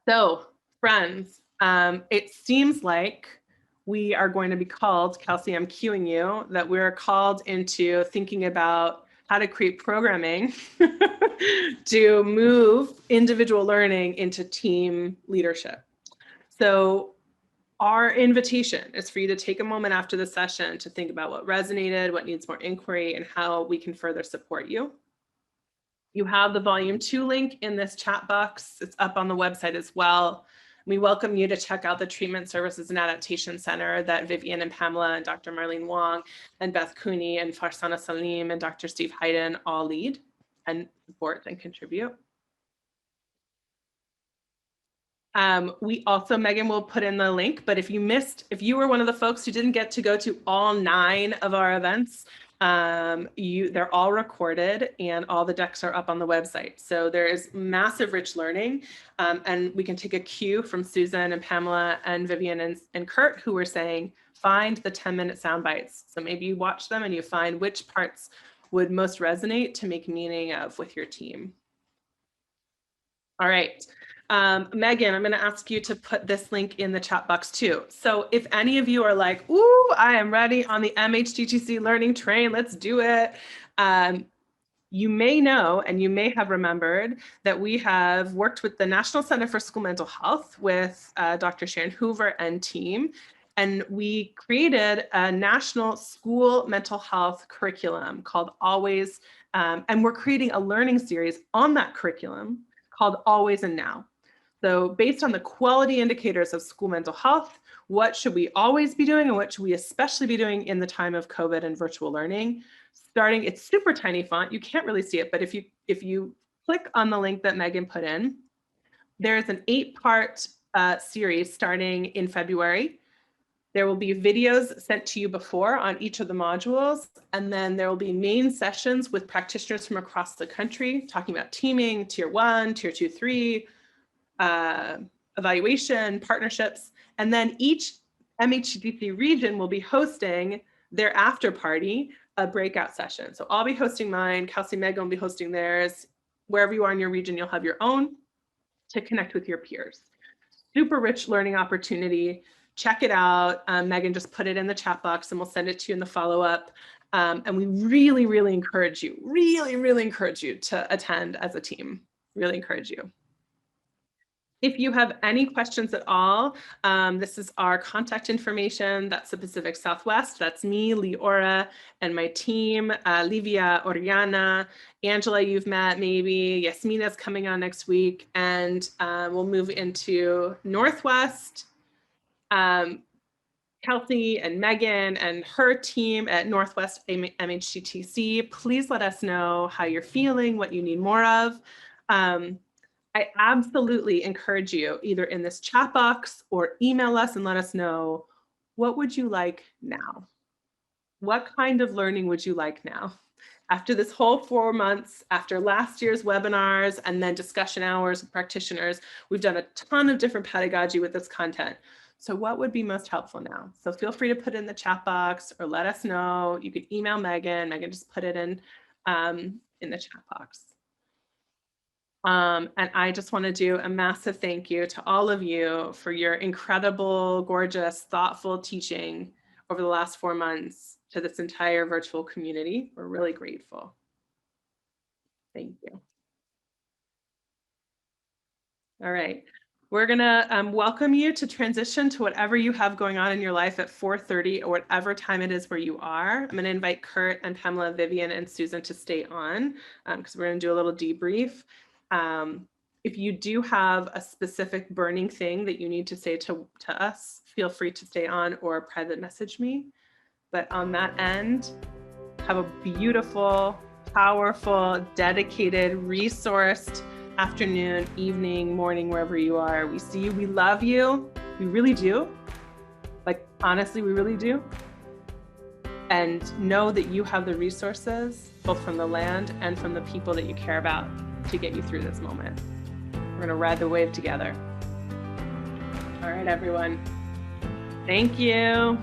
so friends, it seems like we are going to be called, Kelsey, I'm cueing you, that we're called into thinking about how to create programming to move individual learning into team leadership. So our invitation is for you to take a moment after the session to think about what resonated, what needs more inquiry, and how we can further support you. You have the volume 2 link in this chat box. It's up on the website as well. We welcome you to check out the Treatment Services and Adaptation Center that Vivian and Pamela and Dr. Marlene Wong and Beth Cooney and Farsana Salim and Dr. Steve Hayden all lead and support and contribute. We also, Megan will put in the link, but if you were one of the folks who didn't get to go to all 9 of our events, they're all recorded and all the decks are up on the website. So there is massive rich learning, and we can take a cue from Susan and Pamela and Vivian and Kurt, who were saying, find the 10-minute sound bites. So maybe you watch them and you find which parts would most resonate to make meaning of with your team. All right. Megan, I'm going to ask you to put this link in the chat box too. So if any of you are like, ooh, I am ready on the MHTTC learning train, let's do it. You may know, and you may have remembered, that we have worked with the National Center for School Mental Health with Dr. Sharon Hoover and team, and we created a national school mental health curriculum called Always, and we're creating a learning series on that curriculum called Always and Now. So based on the quality indicators of school mental health, what should we always be doing and what should we especially be doing in the time of COVID and virtual learning? Starting, it's super tiny font, you can't really see it, but if you click on the link that Megan put in, there's an 8-part series starting in February. There will be videos sent to you before on each of the modules, and then there will be main sessions with practitioners from across the country talking about teaming, tier 1, tier 2, 3, evaluation, partnerships, and then each MHTTC region will be hosting their after party, a breakout session. So I'll be hosting mine, Kelsey, Megan will be hosting theirs. Wherever you are in your region, you'll have your own to connect with your peers. Super rich learning opportunity. Check it out. Megan just put it in the chat box and we'll send it to you in the follow-up. And we really, really encourage you, really encourage you to attend as a team. Really encourage you. If you have any questions at all, this is our contact information. That's the Pacific Southwest. That's me, Leora, and my team, Livia, Oriana, Angela, you've met maybe, Yasmina's coming on next week, and we'll move into Northwest. Kelsey and Megan and her team at Northwest MHTTC, please let us know how you're feeling, what you need more of. I absolutely encourage you either in this chat box or email us and let us know, what would you like now? What kind of learning would you like now? After this whole 4 months, after last year's webinars and then discussion hours with practitioners, we've done a ton of different pedagogy with this content. So what would be most helpful now? So feel free to put it in the chat box or let us know. You could email Megan. Megan just put it in the chat box. And I just want to do a massive thank you to all of you for your incredible, gorgeous, thoughtful teaching over the last 4 months to this entire virtual community. We're really grateful. Thank you. All right. We're gonna welcome you to transition to whatever you have going on in your life at 4:30 or whatever time it is where you are. I'm gonna invite Kurt and Pamela, Vivian, and Susan to stay on because we're gonna do a little debrief. If you do have a specific burning thing that you need to say to us, feel free to stay on or private message me. But on that end, have a beautiful, powerful, dedicated, resourced afternoon, evening, morning, wherever you are. We see you, we love you. We really do. Like, honestly, we really do. And know that you have the resources, both from the land and from the people that you care about, to get you through this moment. We're gonna ride the wave together. All right, everyone. Thank you.